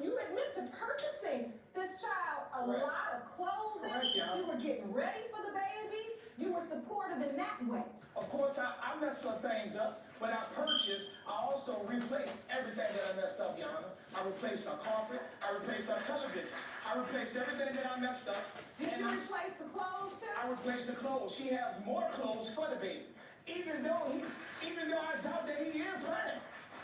Speaker 8: you admit to purchasing this child a
Speaker 6: Correct.
Speaker 8: lot of clothing.
Speaker 6: Correct, Your Honor.
Speaker 8: You were getting ready for the baby. You were supportive in that way.
Speaker 6: Of course, I messed up things up. When I purchased, I also replaced everything that I messed up, Your Honor. I replaced our carpet. I replaced our television. I replaced everything that I messed up.
Speaker 8: Did you replace the clothes too?
Speaker 6: I replaced the clothes. She has more clothes for the baby. Even though I doubt that he is mine,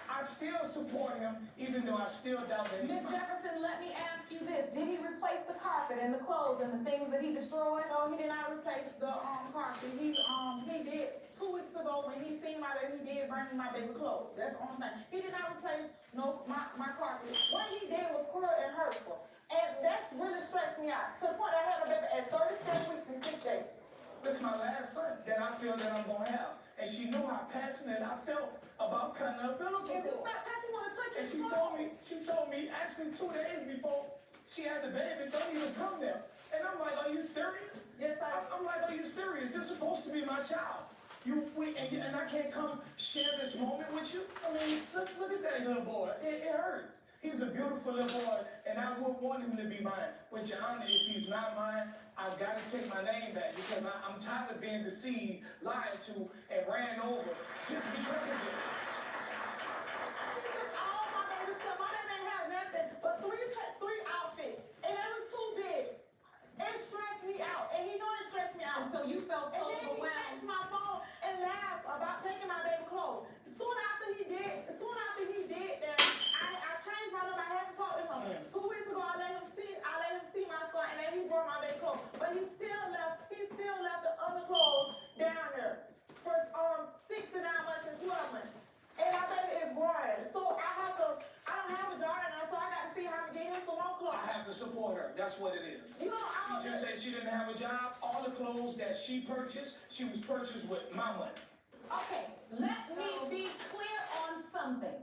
Speaker 6: I still support him, even though I still doubt that he's
Speaker 8: Ms.
Speaker 6: mine.
Speaker 8: Jefferson, let me ask you this. Did he replace the carpet and the clothes and the things that he destroyed?
Speaker 3: No, he did not replace the carpet. He did 2 weeks ago when he seen my baby, he did bring me my baby clothes. That's the only thing. He did not replace my carpet. What he did was cruel and hurtful. And that's really stressed me out. To the point I had a baby at 37 weeks and 6 days.
Speaker 6: This is my last son that I feel that I'm gonna have. And she knew how passionate I felt about cutting her umbilical
Speaker 3: If you
Speaker 6: cord.
Speaker 3: you want to touch
Speaker 6: And
Speaker 3: his
Speaker 6: she told me actually 2 days before she had the baby, don't even come there. And I'm like, are you serious?
Speaker 3: Yes,
Speaker 6: I'm like, are you serious? This is supposed to be my child. And I can't come share this moment with you? I mean, look at that little boy. It hurts. He's a beautiful little boy, and I would want him to be mine. With your honor, if he's not mine, I've got to take my name back because I'm tired of being deceived, lied to, and ran over just because of it. her. That's what it is.
Speaker 8: You know, I
Speaker 6: She just said she didn't have a job. All the clothes that she purchased, she was purchased with my money.
Speaker 8: Okay, let me be clear on something.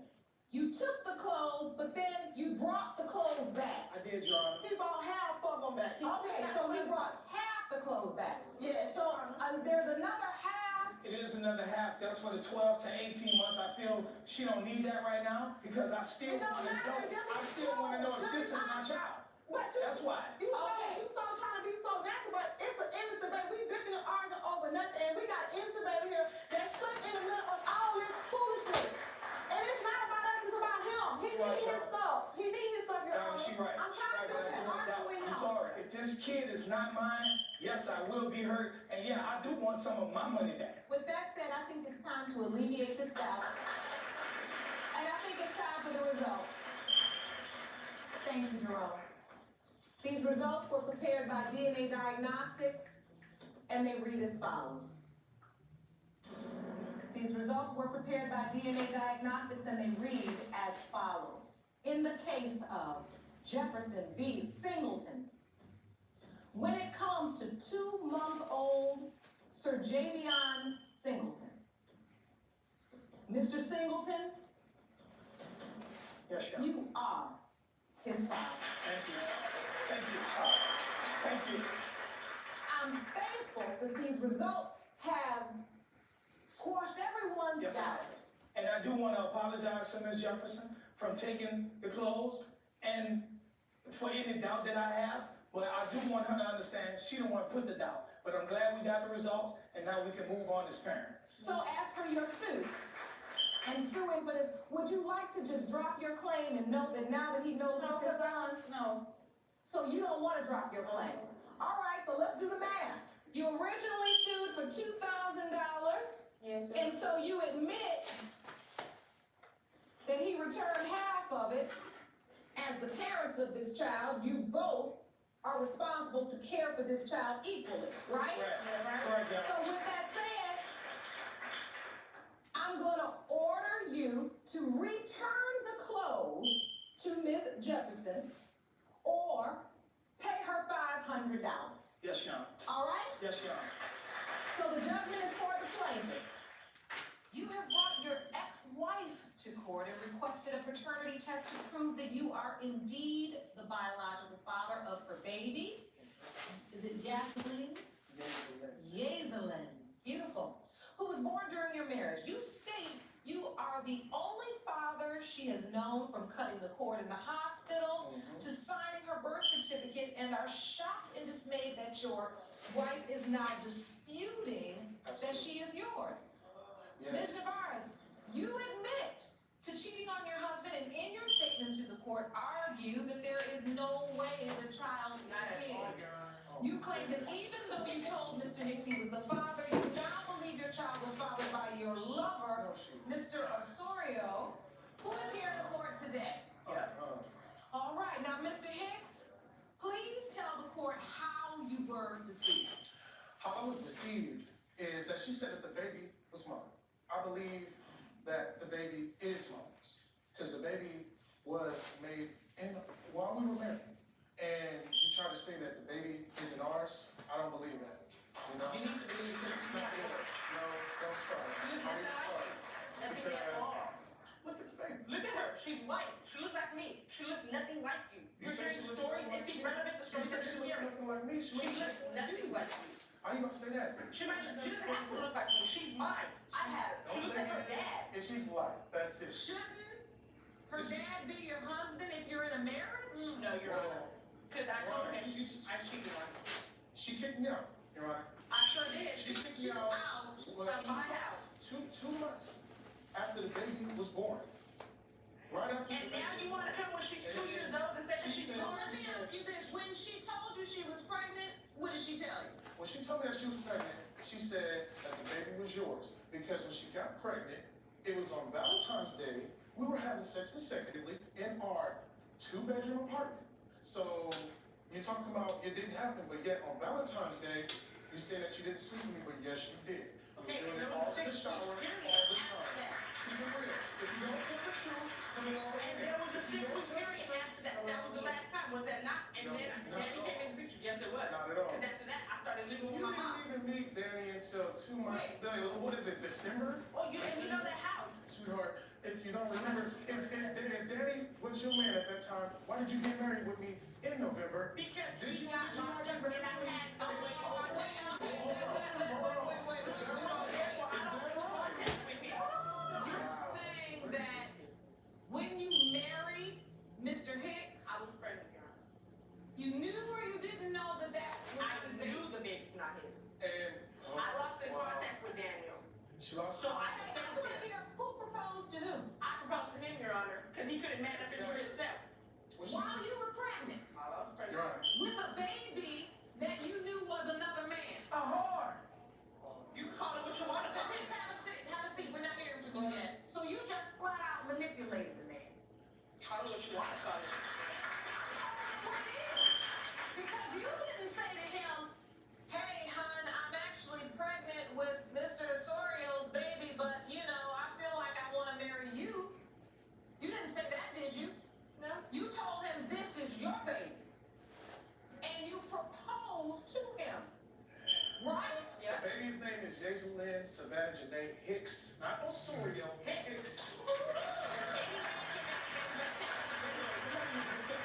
Speaker 8: You took the clothes, but then you brought the clothes back.
Speaker 6: I did, Your Honor.
Speaker 8: He brought half of them back. Okay, so he brought half the clothes back.
Speaker 3: Yeah.
Speaker 8: So there's another half.
Speaker 6: It is another half. That's for the 12 to 18 months. I feel she don't need that right now because I still want to know. I still want to know if this is my child. That's why.
Speaker 8: You
Speaker 3: so trying to be so nasty, but it's an innocent baby. We bitching and arguing over nothing, and we got an innocent baby here that's stuck in the middle of all this foolishness. And it's not about us, it's about him. He needs his stuff. He needs his stuff, Your Honor.
Speaker 6: She right.
Speaker 3: I'm trying to
Speaker 6: She right.
Speaker 3: argue with
Speaker 6: I'm
Speaker 3: him.
Speaker 6: sorry. If this kid is not mine, yes, I will be hurt. And yeah, I do want some of my money back.
Speaker 8: With that said, I think it's time to alleviate this doubt. And I think it's time for the results. Thank you, Jerome. These results were prepared by DNA Diagnostics, and they read as follows. These results were prepared by DNA Diagnostics, and they read as follows. In the case of Jefferson v. Singleton, when it comes to 2-month-old Sir Javion Singleton, Mr. Singleton,
Speaker 6: Yes, Your Honor.
Speaker 8: you are his father.
Speaker 6: Thank you. Thank you. Thank you.
Speaker 8: I'm thankful that these results have squashed everyone's
Speaker 6: Yes,
Speaker 8: doubt.
Speaker 6: and I do want to apologize to Ms. Jefferson from taking the clothes and for any doubt that I have. But I do want her to understand she don't want to put the doubt. But I'm glad we got the results, and now we can move on as parents.
Speaker 8: So as for your suit and suing for this, would you like to just drop your claim and know that now that he knows it's his son?
Speaker 3: No.
Speaker 8: So you don't want to drop your claim? All right, so let's do the math. You originally sued for $2,000.
Speaker 3: Yes,
Speaker 8: And so you admit that he returned half of it. As the parents of this child, you both are responsible to care for this child equally, right?
Speaker 6: Correct, yeah.
Speaker 8: So with that said, I'm gonna order you to return the clothes to Miss Jefferson or pay her $500.
Speaker 6: Yes, Your Honor.
Speaker 8: All right?
Speaker 6: Yes, Your Honor.
Speaker 8: So the judgment is for the plaintiff.
Speaker 2: You have brought your ex-wife to court and requested a paternity test to prove that you are indeed the biological father of her baby. Is it Yazelin? Yazelin. Beautiful. Who was born during your marriage. You state you are the only father she has known from cutting the cord in the hospital to signing her birth certificate, and are shocked and dismayed that your wife is now disputing that she is yours. Ms. Navar, you admit to cheating on your husband, and in your statement to the court argue that there is no way the child is his. You claim that even though you told Mr. Hicks he was the father, you now believe your child was fathered by your lover, Mr. Osorio, who is here in court today. All right, now Mr. Hicks, please tell the court how you were deceived.
Speaker 13: How I was deceived is that she said that the baby was mine. I believe that the baby is mine because the baby was made while we were married. And you try to say that the baby isn't ours. I don't believe that. You know?
Speaker 2: You need to believe
Speaker 13: It's not there. No, don't start. I need to start. Because look at the baby.
Speaker 10: Look at her. She's white. She looks like me. She looks nothing like you.
Speaker 13: You say she looks
Speaker 10: stories
Speaker 13: nothing like
Speaker 10: and
Speaker 13: you?
Speaker 10: keep relevant the
Speaker 13: You
Speaker 10: stories
Speaker 13: say
Speaker 10: that
Speaker 13: she
Speaker 10: you're
Speaker 13: looks
Speaker 10: hearing.
Speaker 13: nothing like me.
Speaker 10: She looks nothing like you.
Speaker 13: How you gonna say that?
Speaker 10: She doesn't have to look like me. She's mine. I have her. She looks like her dad.
Speaker 13: And she's white. That's it.
Speaker 2: Shouldn't her dad be your husband if you're in a marriage?
Speaker 10: No, Your Honor. Because I told him I cheated on him.
Speaker 13: She kicked me out, Your Honor.
Speaker 10: I sure did.
Speaker 13: She kicked me
Speaker 10: You
Speaker 13: out.
Speaker 10: out of my house.
Speaker 13: Two months after the baby was born. Right after
Speaker 10: And
Speaker 13: the
Speaker 10: now
Speaker 13: baby
Speaker 10: you want to come when she's 2 years old and say that she's
Speaker 13: said-
Speaker 10: sorry?
Speaker 2: Let me ask you this, when she told you she was pregnant, what did she tell you?
Speaker 13: When she told me that she was pregnant, she said that the baby was yours. Because when she got pregnant, it was on Valentine's Day. We were having sex consecutively in our 2-bedroom apartment. So you're talking about it didn't happen, but yet on Valentine's Day, you say that you didn't sleep with me, but yes, you did. You
Speaker 10: Okay,
Speaker 13: were
Speaker 10: and
Speaker 13: doing
Speaker 10: there
Speaker 13: it all
Speaker 10: was
Speaker 13: in the
Speaker 10: 6
Speaker 13: shower all
Speaker 10: weeks
Speaker 13: the
Speaker 10: period after
Speaker 13: time.
Speaker 10: that.
Speaker 13: Keep it real. If you don't tell the truth, tell it all.
Speaker 5: And there was a
Speaker 13: If you don't
Speaker 5: 6-week
Speaker 13: tell the
Speaker 5: period
Speaker 13: truth,
Speaker 5: after that.
Speaker 13: tell it
Speaker 5: That
Speaker 13: all.
Speaker 5: was the last time, was that not? And
Speaker 13: No,
Speaker 5: then
Speaker 13: not
Speaker 5: Danny
Speaker 13: at
Speaker 5: came
Speaker 13: all.
Speaker 5: in the picture. Yes, it was.
Speaker 13: Not at all.
Speaker 5: Because after that, I started living with
Speaker 13: You
Speaker 5: my mom.
Speaker 13: didn't even meet Danny until 2 months. What is it, December?
Speaker 5: Oh, you know that house.
Speaker 13: Sweetheart, if you don't remember, if Danny was your man at that time, why did you get married with me in November?
Speaker 5: Because
Speaker 13: Did
Speaker 5: he
Speaker 13: you
Speaker 5: got
Speaker 13: not
Speaker 5: locked
Speaker 13: get
Speaker 5: up
Speaker 13: married
Speaker 5: and I
Speaker 13: to me?
Speaker 5: had no way to contact him.
Speaker 13: Is that right? Is that right?
Speaker 5: With him.
Speaker 2: You're saying that when you married Mr. Hicks,
Speaker 5: I was pregnant, Your Honor.
Speaker 2: you knew or you didn't know that that was
Speaker 5: I
Speaker 2: his baby?
Speaker 5: knew the baby's not his.
Speaker 13: And
Speaker 5: I lost in contact with Daniel.
Speaker 13: she lost.
Speaker 5: So I
Speaker 2: Hey,
Speaker 5: stayed
Speaker 2: I
Speaker 5: with
Speaker 2: want to
Speaker 5: him.
Speaker 2: hear who proposed to whom
Speaker 5: I proposed to him, Your Honor, because he couldn't man up and do it himself.
Speaker 13: Was she?
Speaker 2: while you were pregnant
Speaker 5: I was pregnant.
Speaker 13: Your Honor.
Speaker 2: with a baby that you knew was another man.
Speaker 5: A whore. You can call it what you want to call
Speaker 2: Let's
Speaker 5: it.
Speaker 2: have a seat. Have a seat. We're not hearing from you yet. So you just flat out manipulated the man.
Speaker 5: Call it what you want to call it.
Speaker 2: Because you didn't say to him, hey, hon, I'm actually pregnant with Mr. Osorio's baby, but, you know, I feel like I want to marry you. You didn't say that, did you?
Speaker 5: No.
Speaker 2: You told him this is your baby. And you proposed to him. Right?
Speaker 5: Yeah.
Speaker 13: The baby's name is Jason Lynn Savannah Janae Hicks, not Osorio. Hicks.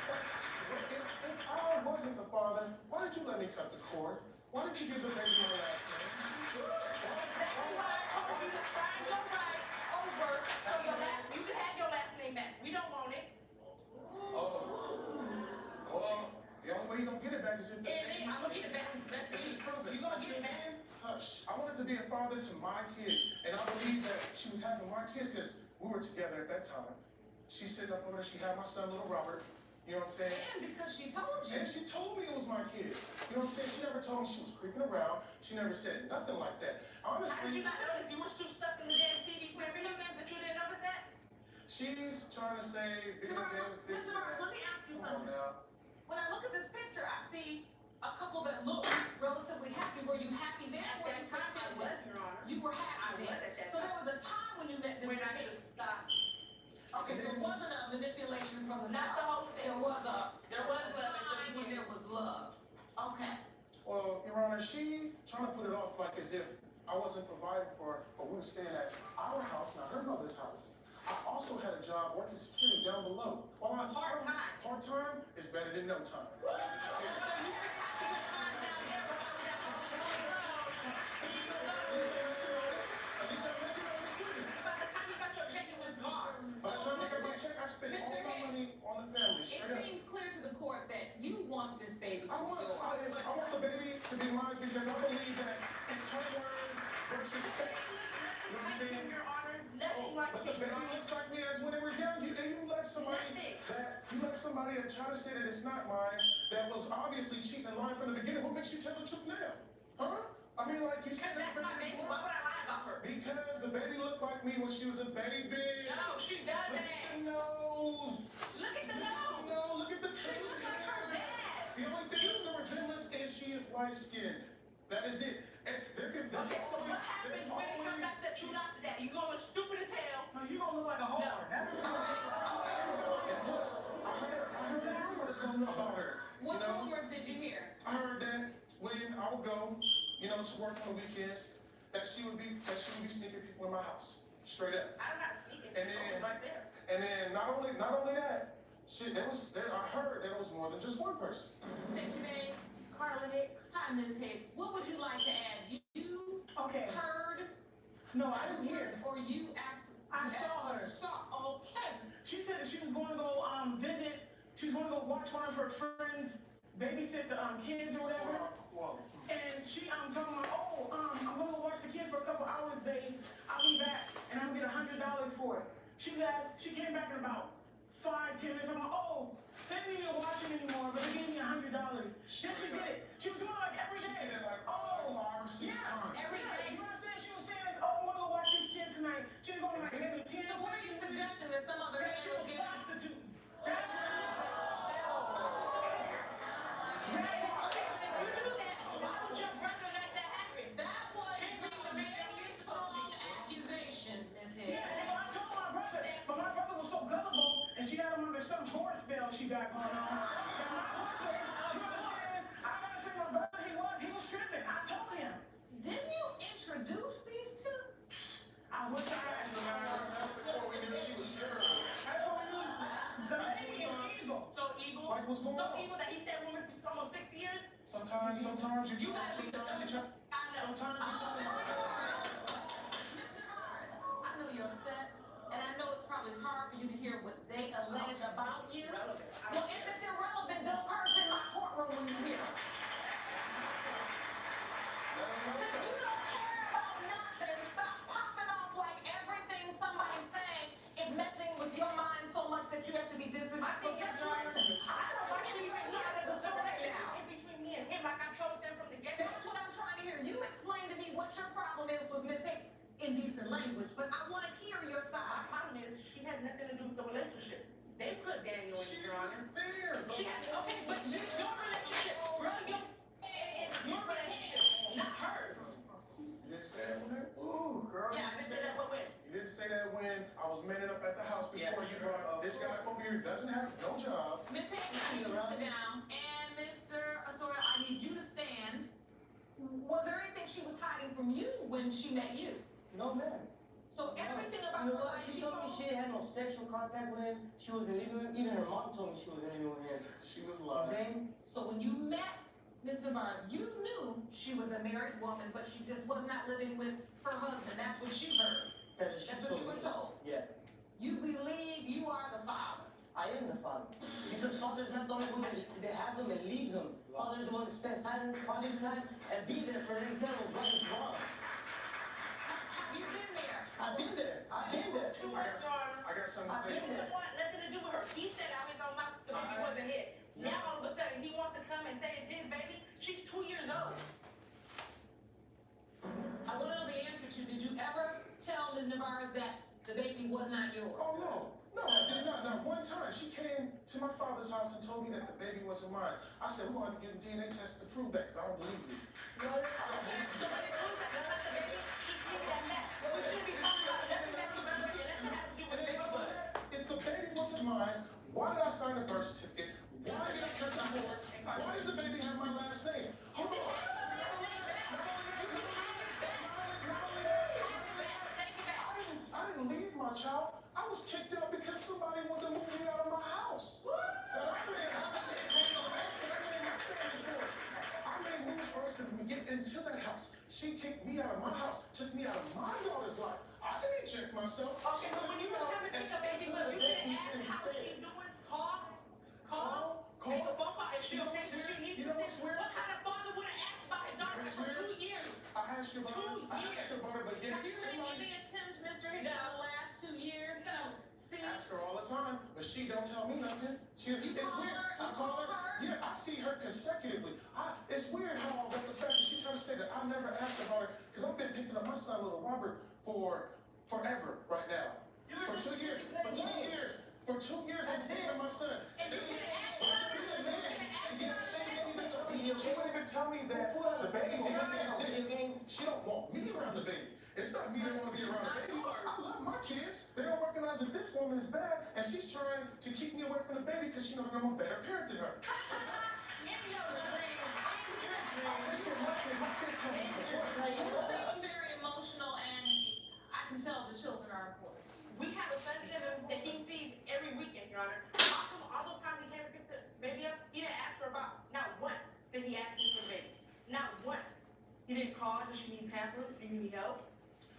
Speaker 13: If I wasn't the father, why did you let me cut the cord? Why did you give the baby my last name?
Speaker 5: Exactly why I told you to sign your rights over. So you should have your last name back. We don't want it.
Speaker 13: Oh. Well, the only way you're gonna get it back is if the
Speaker 5: And I'm gonna get it back. That's
Speaker 13: If
Speaker 5: it.
Speaker 13: it's proven.
Speaker 5: You gonna get it back.
Speaker 13: Hush. I wanted to be a father to my kids, and I believe that she was having my kids because we were together at that time. She's sitting up over there, she had my son, little Robert. You know what I'm saying?
Speaker 2: And because she told you.
Speaker 13: And she told me it was my kid. You know what I'm saying? She never told me she was creeping around. She never said nothing like that.
Speaker 5: How did
Speaker 13: Honestly,
Speaker 5: you not notice? You were too stuck in the damn TV playing video games that you didn't notice that?
Speaker 13: she's trying to say video games, this
Speaker 2: Mr.
Speaker 13: and
Speaker 2: Mark,
Speaker 13: that.
Speaker 2: let me ask you
Speaker 13: Come on
Speaker 2: something.
Speaker 13: now.
Speaker 2: When I look at this picture, I see a couple that look relatively happy. Were you happy then?
Speaker 5: At
Speaker 2: Or were
Speaker 5: that
Speaker 2: you
Speaker 5: time, I was,
Speaker 2: pretending?
Speaker 5: Your Honor.
Speaker 2: You were
Speaker 5: I
Speaker 2: happy
Speaker 5: was
Speaker 2: then.
Speaker 5: at that
Speaker 2: So there
Speaker 5: time.
Speaker 2: was a time when you met
Speaker 5: When
Speaker 2: Mr.
Speaker 5: I
Speaker 2: Hicks.
Speaker 5: should stop.
Speaker 2: Okay, so it wasn't a manipulation from the
Speaker 5: Not the
Speaker 2: start.
Speaker 5: whole thing.
Speaker 2: There was a
Speaker 5: love
Speaker 2: time when there was love. Okay.
Speaker 13: Well, Your Honor, she trying to put it off like as if I wasn't providing for her, but we were staying at our house, not her mother's house. I also had a job working security down below. Well,
Speaker 5: Part-time.
Speaker 13: Part-time is better than no time. At least I'm making an honest living.
Speaker 5: By the time you got your check, it was gone.
Speaker 13: By the time I got my check, I spent all my money on the family.
Speaker 2: It
Speaker 13: Straight up.
Speaker 2: seems clear to the court that you want this baby to
Speaker 13: I
Speaker 2: be
Speaker 13: want
Speaker 2: yours.
Speaker 13: the baby to be mine because I believe that it's her word versus facts. You know what I'm saying?
Speaker 5: Your Honor,
Speaker 13: Oh,
Speaker 5: nothing like
Speaker 13: but the
Speaker 5: it, Your
Speaker 13: baby
Speaker 5: Honor.
Speaker 13: looks like me as when they were young. You let somebody that try to say that it's not mine, that was obviously cheating and lying from the beginning. What makes you tell the truth now? Huh? I mean, like you said,
Speaker 5: That's my baby. Why would I lie about her?
Speaker 13: because the baby looked like me when she was a baby.
Speaker 5: No, she
Speaker 13: Look
Speaker 5: doesn't.
Speaker 13: at the nose.
Speaker 5: Look at the nose.
Speaker 13: No, look at the
Speaker 5: She looks like her dad.
Speaker 13: The only thing that's a resemblance is she is light skinned. That is it. And there's
Speaker 5: Okay, so
Speaker 13: always,
Speaker 5: what happens when it comes out that you're not the daddy? You gonna look stupid as hell.
Speaker 6: No, you gonna look like a whore. That's what
Speaker 13: and plus, I heard rumors about her.
Speaker 2: What
Speaker 13: You know,
Speaker 2: rumors did you hear?
Speaker 13: I heard that when I would go, to work on the weekends, that she would be sneaking people in my house. Straight up.
Speaker 5: I don't have to speak it.
Speaker 13: And then-
Speaker 5: It's right there.
Speaker 13: And then not only that, I heard there was more than just one person.
Speaker 2: State your name.
Speaker 8: Carla Hicks.
Speaker 2: Hi, Ms. Hicks. What would you like to add? You
Speaker 8: Okay.
Speaker 2: heard
Speaker 8: No, I didn't hear.
Speaker 2: rumors or you
Speaker 8: I saw her.
Speaker 2: Okay.
Speaker 5: She said that she was going to go visit. She was going to go watch one of her friends babysit the kids or whatever.
Speaker 13: Well,
Speaker 5: And she talking about, I'm gonna go watch the kids for a couple hours, babe. I'll be back and I'm gonna get $100 for it. She came back in about 5-10 minutes. I'm like, they didn't even watch it anymore, but they gave me $100. Then she did it. She was doing it like every day.
Speaker 13: did it like 5 or 6
Speaker 5: Yeah,
Speaker 13: times.
Speaker 2: Every
Speaker 5: yeah,
Speaker 2: day.
Speaker 5: you understand? She was saying this, I'm gonna go watch these kids tonight. She was going like every 10.
Speaker 2: So what are you
Speaker 5: 15 minutes.
Speaker 2: suggesting that some other man
Speaker 5: She
Speaker 2: was
Speaker 5: was
Speaker 2: getting?
Speaker 5: prostitute. That's what
Speaker 2: Okay, so you knew that.
Speaker 5: Why would your brother let that happen?
Speaker 2: That was a very strong accusation, Ms. Hicks.
Speaker 5: Yeah,
Speaker 13: Sometimes you try.
Speaker 2: I know you're upset, and I know it probably is hard for you to hear what they allege about you. Well, if it's irrelevant, don't curse in my courtroom when you hear it. Since you don't care about nothing, stop popping off like everything somebody's saying is messing with your mind so much that you have to be disrespectful. Just listen. I don't like you side of the story now.
Speaker 5: Between me and him, like I told them from the get-go.
Speaker 2: That's what I'm trying to hear. You explain to me what your problem is with Miss Hicks in decent language, but I want to hear your
Speaker 5: My
Speaker 2: side.
Speaker 5: problem is she has nothing to do with the relationship. They put Daniel in,
Speaker 13: She
Speaker 5: Your
Speaker 13: was
Speaker 5: Honor.
Speaker 13: there.
Speaker 5: She has, okay, but it's your relationship, bro. It's your relationship, not hers.
Speaker 13: You didn't say that when ooh, girl.
Speaker 5: Yeah, I didn't say that, but when?
Speaker 13: You didn't say that when I was manning up at the house before
Speaker 5: Yeah,
Speaker 13: you
Speaker 5: sure.
Speaker 13: brought this guy over here who doesn't have no job.
Speaker 2: Miss Hicks, I need you to sit down. And Mr. Osorio, I need you to stand. Was there anything she was hiding from you when she met you?
Speaker 14: No, ma'am.
Speaker 2: So everything about
Speaker 14: You
Speaker 2: her
Speaker 14: know what?
Speaker 2: life
Speaker 14: She told me she had no sexual contact with him. She wasn't living with him. Even her mom told me she wasn't living with him.
Speaker 13: She was
Speaker 14: You know what I'm
Speaker 13: lying.
Speaker 14: saying?
Speaker 2: So when you met Ms. Navar, you knew she was a married woman, but she just was not living with her husband. That's what you heard.
Speaker 14: That's what she
Speaker 2: That's what
Speaker 14: told
Speaker 2: you
Speaker 14: me.
Speaker 2: were told.
Speaker 14: Yeah.
Speaker 2: You believe you are the father.
Speaker 14: I am the father. Because father's not the only one that has them and leaves them. Father's the one that spends time, quality time, and be there for them, tell them what is wrong.
Speaker 2: Have you been there?
Speaker 14: I've been there. I've been there.
Speaker 5: Too much, Your Honor.
Speaker 13: I got something to
Speaker 14: I've
Speaker 13: say.
Speaker 14: been
Speaker 5: He didn't want nothing to do with her. He said I was on the baby wasn't his. Now all of a sudden he wants to come and say it's his baby. She's 2 years old.
Speaker 2: I want to know the answer to, did you ever tell Ms. Navarez that the baby was not yours?
Speaker 13: Oh no, no, I did not. Now one time she came to my father's house and told me that the baby wasn't mine. I said, we're going to get a DNA test to prove that because I don't believe you.
Speaker 5: So when it proves that that's not the baby, just leave it at that. We shouldn't be talking about nothing that's irrelevant. Nothing has to do with baby blood.
Speaker 13: If the baby wasn't mine, why did I sign a birth certificate? Why did I cut the cord? Why does the baby have my last name? Hold on. I didn't leave my child. I was kicked out because somebody wanted to move me out of my house. I made moves for us to get into that house. She kicked me out of my house, took me out of my daughter's life. I didn't eject myself.
Speaker 5: Okay, but when you come and take a baby blood, you didn't ask how she's doing. Call. Make a phone call. If she okay, if she needs to this. What kind of father would have asked about his daughter for 2 years?
Speaker 13: I asked you about her, but yet
Speaker 2: Have you made
Speaker 13: somebody
Speaker 2: any attempts, Mr. Hicks, in the last 2 years to see?
Speaker 13: ask her all the time, but she don't tell me nothing. It's weird. I call her. Yeah, I see her consecutively. It's weird how I the fact that she trying to say that I never asked about her because I've been picking up my son, little Robert, for forever right now. For 2 years. For 2 years. For 2 years, I've been picking up my son.
Speaker 5: And you didn't ask about her.
Speaker 13: She wouldn't even tell me that the baby didn't exist. She don't want me around the baby. It's not me that want to be around the baby. I love my kids. They don't recognize that this woman is bad, and she's trying to keep me away from the baby because she knows I'm a better parent than her.
Speaker 2: You seem very emotional, and I can tell the children are important.
Speaker 5: We have a son together that he sees every weekend, Your Honor. How come all those times he came and picked the baby up, he didn't ask her about, not once did he ask me for the baby. Not once. He didn't call, does she need pampers, do you need help?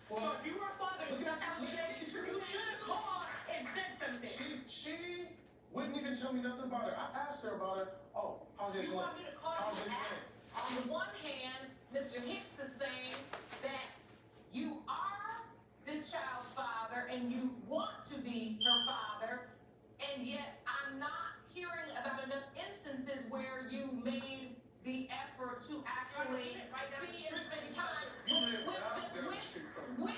Speaker 5: So if you were a father, you should have called and said something.
Speaker 13: She wouldn't even tell me nothing about her. I asked her about her. Oh, how's this
Speaker 5: You
Speaker 13: going?
Speaker 5: want me to call
Speaker 13: How's
Speaker 5: you
Speaker 13: this
Speaker 5: and
Speaker 13: going?
Speaker 5: ask?
Speaker 2: On the one hand, Mr. Hicks is saying that you are this child's father and you want to be her father, and yet I'm not hearing about enough instances where you made the effort to actually see and spend time with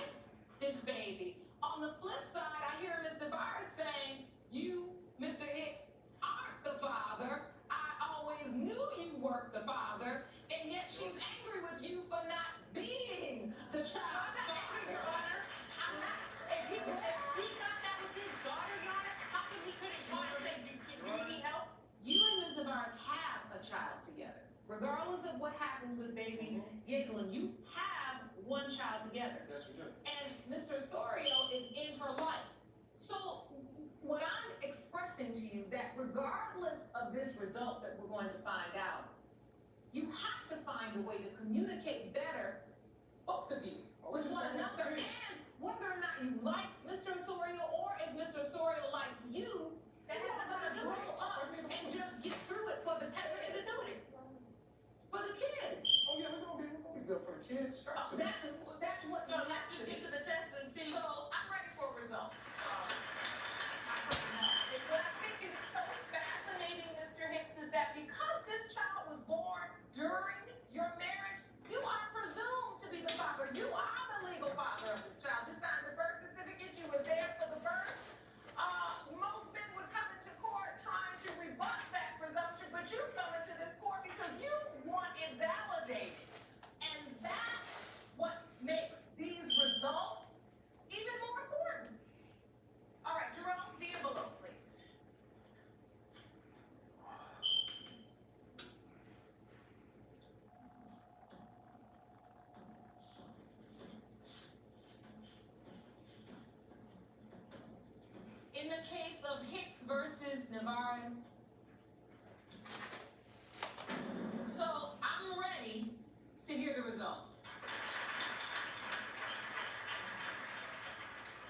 Speaker 2: this baby. On the flip side, I hear Mr. Byers saying, you, Mr. Hicks, aren't the father. I always knew you weren't the father, and yet she's angry with you for not being the child's father.
Speaker 5: Your Honor, I'm not. If he thought that was his daughter, Your Honor, how come he couldn't call and say, do you need help?
Speaker 2: You and Ms. Navarez have a child together. Regardless of what happens with baby Yazelin, you have one child together.
Speaker 13: Yes, we do.
Speaker 2: And Mr. Osorio is in her life. So what I'm expressing to you, that regardless of this result that we're going to find out, You have to find a way to communicate better, both of you, with one another, and whether or not you like Mr. Osorio or if Mr. Osorio likes you, that you are gonna grow up and just get through it for the for the kids.
Speaker 13: Oh yeah, we're gonna be good for the kids.
Speaker 2: That's what you have to do.
Speaker 10: To the test and see.
Speaker 2: So I'm ready for results. What I think is so fascinating, Mr. Hicks, is that because this child was born during your marriage, you are presumed to be the father. You are the legal father of this child. You signed the birth certificate. You were there for the birth. Most men would come into court trying to rebut that presumption, but you come into this court because you want it validated. And that's what makes these results even more important. All right, Jerome, the envelope, please. In the case of Hicks versus Navar, so I'm ready to hear the results.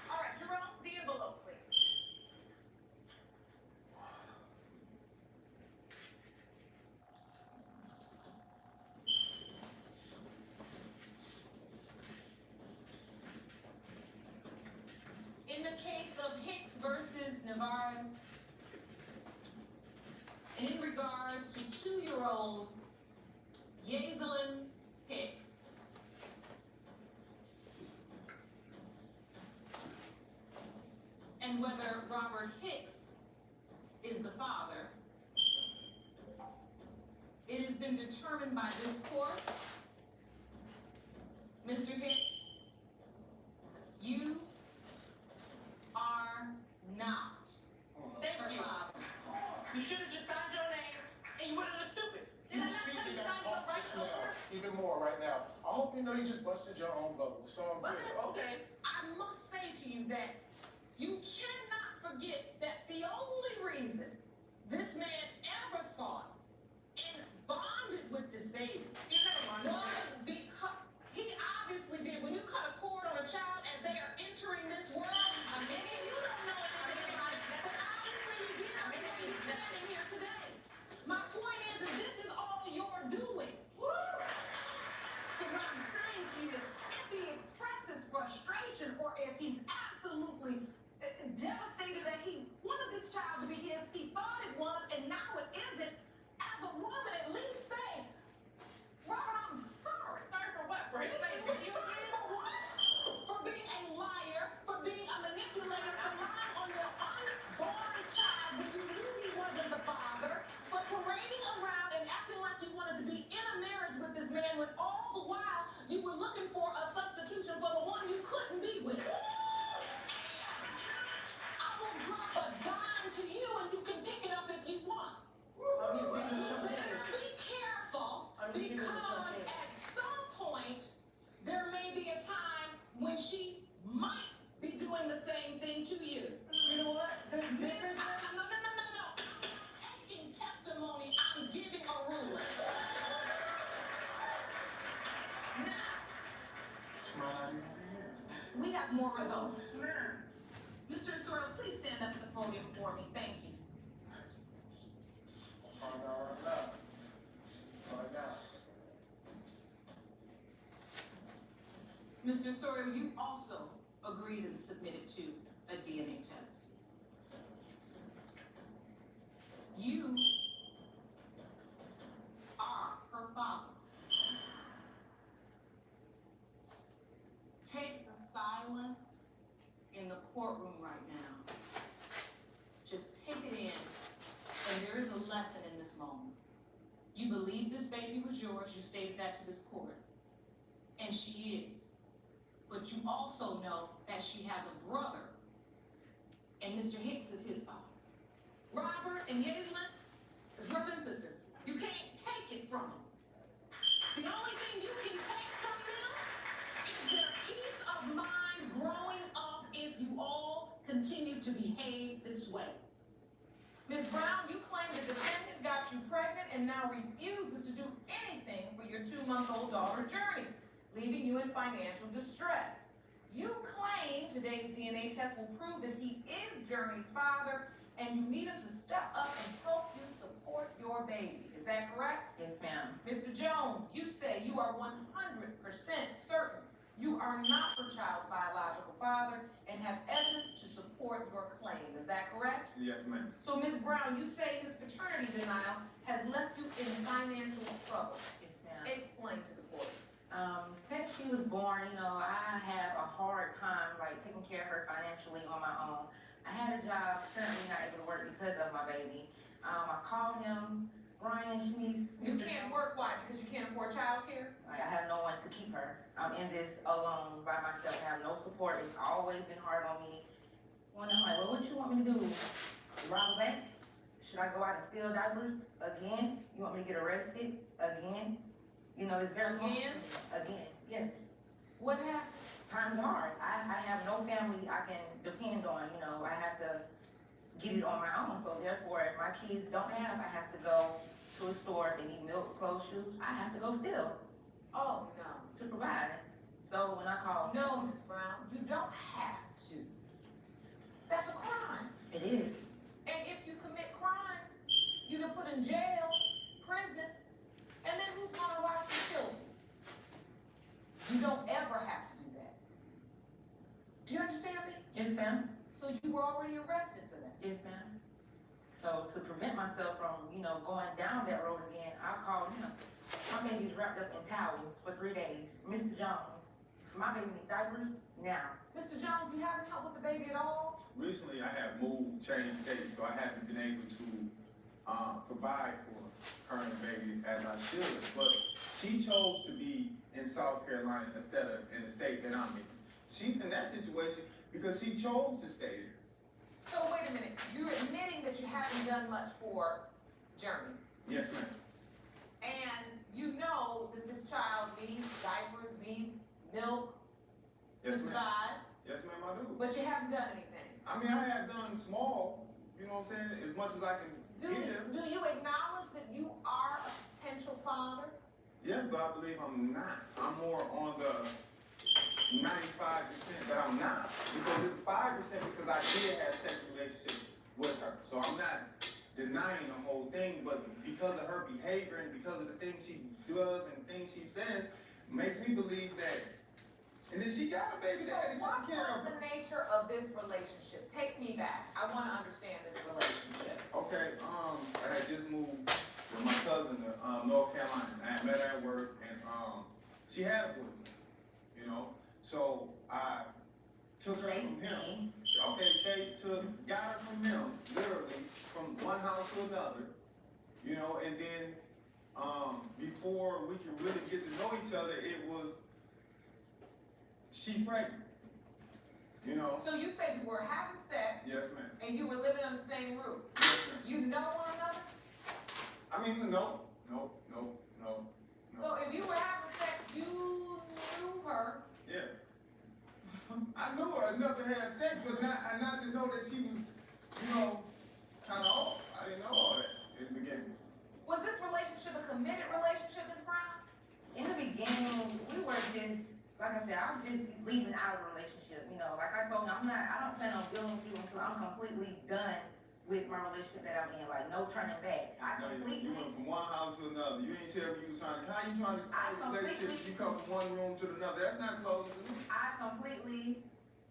Speaker 2: All right, Jerome, the envelope, please. In the case of Hicks versus Navar, and in regards to 2-year-old Yazelin Hicks, and whether Robert Hicks is the father, it has been determined by this court, Mr. Hicks, you are not her father.
Speaker 10: You should have just signed your name and you wouldn't look stupid. Did I
Speaker 13: You
Speaker 10: not tell
Speaker 13: speaking
Speaker 10: you to
Speaker 13: that
Speaker 10: sign your
Speaker 13: off
Speaker 10: right
Speaker 13: just now,
Speaker 10: over?
Speaker 13: even more right now. I hope you know you just busted your own bubble. So I'm good.
Speaker 10: Okay.
Speaker 2: I must say to you that you cannot forget that the only reason this man ever thought and bonded with this baby was because he obviously did. When you cut a cord on a child as they are entering this world, maybe you don't know anything about it, but obviously he did. He's standing here today. My point is this is all you're doing. So what I'm saying to you is, if he expresses frustration or if he's absolutely devastated that he wanted this child to be his, he thought it was, and now it isn't, as a woman, at least say, Robert, I'm sorry.
Speaker 10: Sorry for what, Brady?
Speaker 2: Sorry for what? For being a liar, for being a manipulator, for lying on your unborn child when you knew he wasn't the father, for parading around and acting like you wanted to be in a marriage with this man when all the while you were looking for a substitution for the one you couldn't be with. I will drop a dime to you and you can pick it up if you want.
Speaker 14: I'll be busy with Trump Sanders.
Speaker 2: Be careful,
Speaker 14: I'm busy with
Speaker 2: because
Speaker 14: Trump Sanders.
Speaker 2: at some point, there may be a time when she might be doing the same thing to you.
Speaker 14: You know what? There's
Speaker 2: No.
Speaker 14: difference.
Speaker 2: I'm not taking testimony, I'm giving a ruling. Now, we have more results. Mr. Osorio, please stand up at the podium for me. Thank you.
Speaker 13: Find out right now. Right now.
Speaker 2: Mr. Osorio, you also agreed and submitted to a DNA test. You are her father. Take the silence in the courtroom right now. Just take it in, and there is a lesson in this moment. You believe this baby was yours, you stated that to this court, and she is. But you also know that she has a brother, and Mr. Hicks is his father. Robert and Yazelin is brother and sister. You can't take it from them. The only thing you can take from them is their peace of mind growing up if you all continue to behave this way. Ms. Brown, you claim the defendant got you pregnant, and now refuses to do anything for your 2-month-old daughter, Journey, leaving you in financial distress. You claim today's DNA test will prove that he is Journey's father, and you need him to step up and help you support your baby. Is that correct?
Speaker 7: Yes, ma'am.
Speaker 2: Mr. Jones, you say you are 100% certain you are not her child's biological father and have evidence to support your claim. Is that correct?
Speaker 1: Yes, ma'am.
Speaker 2: So, Ms. Brown, you say his paternity denial has left you in financial trouble.
Speaker 7: Yes, ma'am.
Speaker 2: Explain to the court.
Speaker 7: Since she was born, I have a hard time, like, taking care of her financially on my own. I had a job, currently not able to work because of my baby. I called him, Brian Schmeeks.
Speaker 2: You can't work, why? Because you can't afford childcare?
Speaker 7: Like, I have no one to keep her. I'm in this alone by myself. I have no support. It's always been hard on me. When I'm like, well, what you want me to do? Rob a bank? Should I go out and steal diapers again? You want me to get arrested again? It's very hard. Again, yes.
Speaker 2: What happened?
Speaker 7: Times are hard. I have no family I can depend on. I have to get it on my own. So therefore, if my kids don't have, I have to go to a store. If they need milk, clothes, shoes, I have to go steal
Speaker 2: Oh, no.
Speaker 7: to provide. So when I call,
Speaker 2: No, Ms. Brown, you don't have to. That's a crime.
Speaker 7: it is.
Speaker 2: And if you commit crimes, you get put in jail, prison, and then who's gonna watch your children? You don't ever have to do that. Do you understand me?
Speaker 7: Yes, ma'am.
Speaker 2: So you were already arrested for that.
Speaker 7: Yes, ma'am. So to prevent myself from, going down that road again, I called him. My baby's wrapped up in towels for 3 days. Mr. Jones, my baby needs diapers now.
Speaker 2: Mr. Jones, you haven't helped with the baby at all?
Speaker 1: Recently, I have moved, changed states, so I haven't been able to provide for her and the baby as I should. But she chose to be in South Carolina instead of in the state that I'm in. She's in that situation because she chose to stay there.
Speaker 2: So wait a minute, you're admitting that you haven't done much for Journey.
Speaker 1: Yes, ma'am.
Speaker 2: And you know that this child needs diapers, needs milk to
Speaker 1: Yes, ma'am.
Speaker 2: survive,
Speaker 1: Yes, ma'am, I do.
Speaker 2: but you haven't done anything.
Speaker 1: I mean, I have done small, you know what I'm saying, as much as I can give.
Speaker 2: Do you acknowledge that you are a potential father?
Speaker 1: Yes, but I believe I'm not. I'm more on the 95% that I'm not. Because it's 5% because I did have sexual relationship with her. So I'm not denying the whole thing, but because of her behavior and because of the things she does and things she says, makes me believe that. And then she got a baby daddy.
Speaker 2: What was the nature of this relationship? Take me back. I want to understand this relationship.
Speaker 1: Okay, I had just moved with my cousin to North Carolina. I had met her at work, and she had a boy, So I took her from him. Okay, Chase got her from him, literally, from one house to another, and then before we could really get to know each other, it was, she pregnant,
Speaker 2: So you said you were having sex.
Speaker 1: Yes, ma'am.
Speaker 2: And you were living on the same roof.
Speaker 1: Yes, ma'am.
Speaker 2: You know one another?
Speaker 1: I mean, no.
Speaker 2: So if you were having sex, you knew her.
Speaker 1: Yeah. I knew her enough to have sex, but not to know that she was, kind of off. I didn't know all that in the beginning.
Speaker 2: Was this relationship a committed relationship, Ms. Brown?
Speaker 7: In the beginning, we were just, like I said, I was just leaving out of a relationship. Like I told him, I don't plan on dealing with you until I'm completely done with my relationship that I'm in. Like, no turning back.
Speaker 1: You went from one house to another. You ain't tell me you was trying to, how you trying to explain the relationship? You come from one room to another. That's not close to me.
Speaker 7: I completely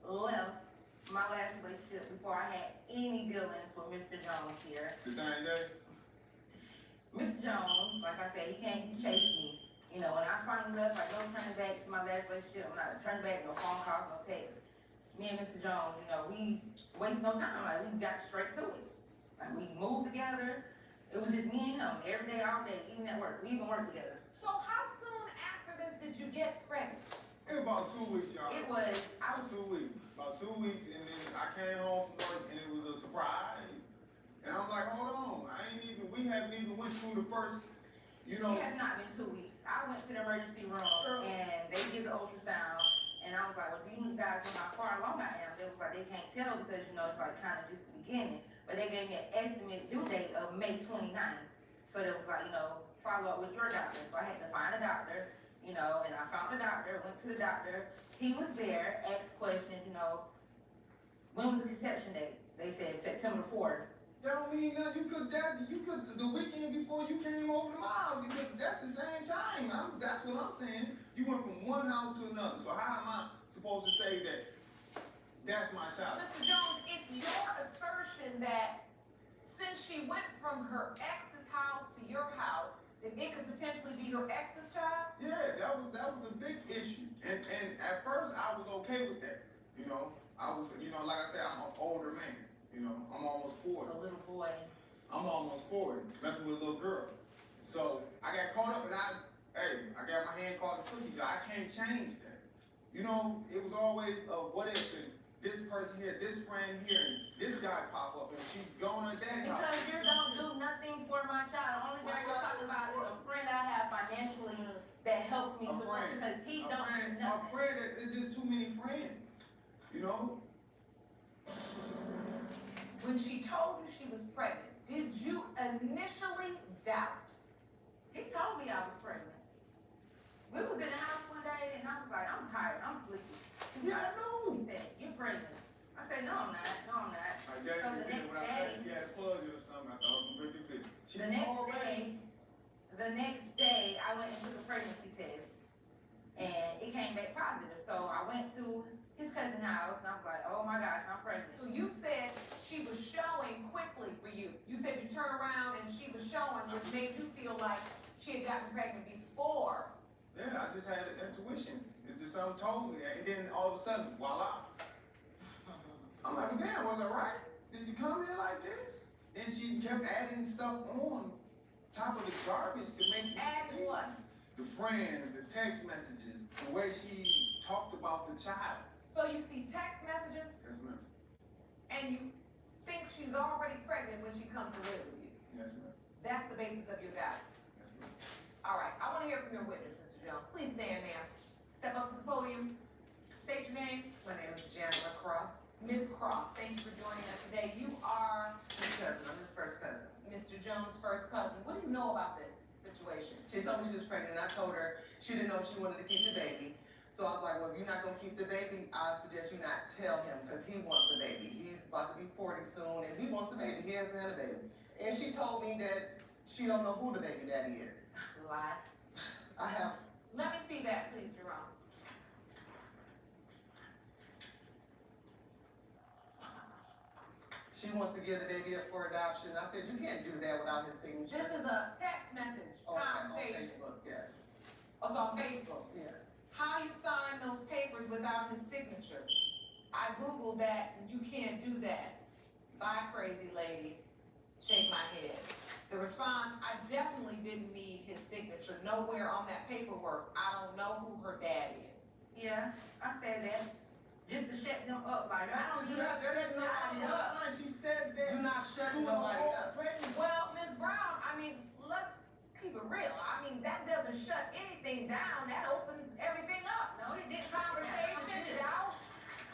Speaker 7: left my last relationship before I had any dealings with Mr. Jones here.
Speaker 1: The same day?
Speaker 7: Mr. Jones, like I said, he chased me. When I finally left, like, no turning back to my last relationship. I'm not turning back, no phone calls, no texts. Me and Mr. Jones, we waste no time. Like, we got straight to it. Like, we moved together. It was just me and him every day, all day, even at work. We even worked together.
Speaker 2: So how soon after this did you get pregnant?
Speaker 1: It was about 2 weeks, y'all.
Speaker 7: It was,
Speaker 1: About 2 weeks. About 2 weeks, and then I came home from work, and it was a surprise. And I'm like, hold on, we haven't even went through the first,
Speaker 7: It has not been 2 weeks. I went to the emergency room, and they did the ultrasound, and I was like, well, do you guys know how far along I am? They was like, they can't tell because, it's like kind of just the beginning. But they gave me an estimate due date of May 29th. So it was like, follow up with your doctor. So I had to find a doctor, you know, and I found a doctor, went to the doctor. He was there, asked questions, you know, when was the conception date? They said September 4th.
Speaker 1: That don't mean nothing. You could, the weekend before you came over to my house, that's the same time. That's what I'm saying. You went from one house to another. So how am I supposed to say that that's my child?
Speaker 2: Mr. Jones, it's your assertion that since she went from her ex's house to your house, that it could potentially be your ex's child?
Speaker 1: Yeah, that was a big issue. And at first I was okay with that. You know, like I said, I'm an older man. You know, I'm almost 40.
Speaker 7: A little boy.
Speaker 1: I'm almost 40, messing with a little girl. So I got caught up and I got my hand caught in the cookie jar. I can't change that. You know, it was always what if and this person here, this friend here, and this guy pop up and she's going to dad's house.
Speaker 7: Because you don't do nothing for my child. The only thing you're talking about is a friend I have financially that helps me with something because he don't do nothing.
Speaker 1: A friend, it's just too many friends. You know?
Speaker 2: When she told you she was pregnant, did you initially doubt?
Speaker 7: He told me I was pregnant. We was in the house one day and I was like, I'm tired, I'm sleepy.
Speaker 1: Yeah, I know.
Speaker 7: He said, you're pregnant. I said, no, I'm not. No, I'm not.
Speaker 1: I guess
Speaker 7: So the next
Speaker 1: when I
Speaker 7: day,
Speaker 1: thought she had a plug or something, I thought it was big.
Speaker 7: the next day, I went and took a pregnancy test and it came back positive. So I went to his cousin's house and I was like, oh my gosh, I'm pregnant.
Speaker 2: So you said she was showing quickly for you. You said you turned around and she was showing, which made you feel like she had gotten pregnant before.
Speaker 1: Yeah, I just had an intuition. It's just something told me that. And then all of a sudden, voila. I'm like, well, damn, was I right? Did you come here like this? Then she kept adding stuff on top of the garbage to make me.
Speaker 2: Add what?
Speaker 1: The friends, the text messages, the way she talked about the child.
Speaker 2: So you see text messages
Speaker 1: Yes, ma'am.
Speaker 2: and you think she's already pregnant when she comes to live with you.
Speaker 1: Yes, ma'am.
Speaker 2: That's the basis of your doubt.
Speaker 1: Yes, ma'am.
Speaker 2: All right, I want to hear from your witness, Mr. Jones. Please stand, ma'am. Step up to the podium. State your name.
Speaker 3: My name is Jamila Cross.
Speaker 2: Ms. Cross, thank you for joining us today. You are
Speaker 3: His cousin, I'm his first cousin.
Speaker 2: Mr. Jones' first cousin. What do you know about this situation?
Speaker 3: She told me she was pregnant. I told her she didn't know if she wanted to keep the baby. So I was like, well, if you're not gonna keep the baby, I suggest you not tell him because he wants a baby. He's about to be 40 soon and he wants a baby. He hasn't had a baby. And she told me that she don't know who the baby daddy is.
Speaker 7: Lie.
Speaker 3: I have.
Speaker 2: Let me see that, please, Jerome.
Speaker 3: She wants to give the baby up for adoption. I said, you can't do that without his signature.
Speaker 2: This is a text message conversation.
Speaker 3: On Facebook, yes.
Speaker 2: Oh, it's on Facebook.
Speaker 3: Yes.
Speaker 2: How you sign those papers without his signature? I Googled that and you can't do that. Bye, crazy lady. Shake my head. The response, I definitely didn't need his signature. Nowhere on that paperwork. I don't know who her dad is.
Speaker 7: Yeah, I said that. Just to shut them up, like, I don't
Speaker 3: You're not shutting nobody up.
Speaker 1: She says that.
Speaker 3: You're not shutting nobody up.
Speaker 2: Well, Ms. Brown, I mean, let's keep it real. I mean, that doesn't shut anything down. That opens everything up.
Speaker 7: No, it didn't.
Speaker 2: Conversation, doubt.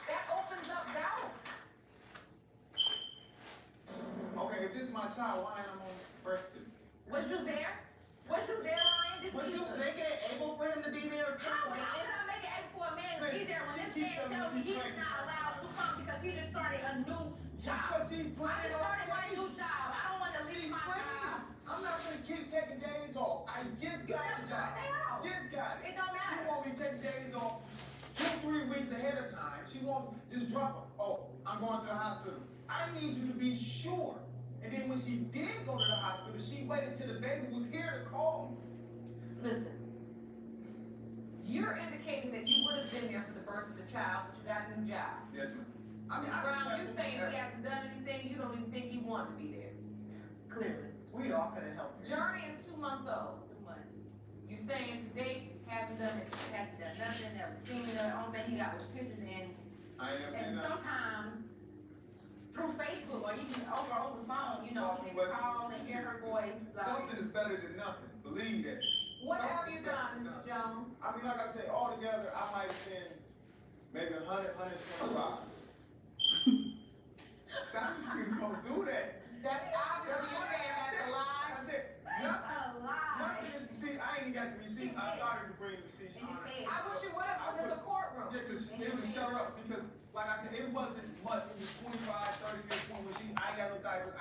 Speaker 2: That opens up doubt.
Speaker 1: Okay, if this is my child, why am I on first?
Speaker 7: Was you there? Was you there, Ryan?
Speaker 3: Was you make it able for him to be there?
Speaker 7: How can I make it able for a man to be there when this man tells me he's not allowed to come because he just started a new job? I just started my new job. I don't want to leave my job.
Speaker 1: I'm not gonna keep taking days off. I just got the job. Just got it.
Speaker 7: It don't matter.
Speaker 1: She want me to take days off 2-3 weeks ahead of time. She won't just drop it. Oh, I'm going to the hospital. I need you to be sure. And then when she did go to the hospital, she waited till the baby was here to call me.
Speaker 2: Listen, you're indicating that you would have been there for the birth of the child, but you got a new job.
Speaker 1: Yes, ma'am.
Speaker 2: Ms. Brown, you're saying he hasn't done anything, you don't even think he wanted to be there.
Speaker 7: Clearly.
Speaker 3: We all could have helped you.
Speaker 2: Journey is 2 months old.
Speaker 7: 2 months.
Speaker 2: You saying to date, you haven't done it.
Speaker 7: Hasn't done nothing, never seen me. The only thing he got was pictures and sometimes through Facebook or even over the phone, you know, he can call and hear her voice.
Speaker 1: Something is better than nothing. Believe that.
Speaker 2: What have you done, Mr. Jones?
Speaker 1: I mean, like I said, altogether, I might send maybe 100, 125. Who's gonna do that?
Speaker 2: That's obviously you're saying that's a lie.
Speaker 1: I said,
Speaker 7: That's a lie.
Speaker 6: because, like I said, it wasn't much. It was 25, 30 minutes when I got no diapers.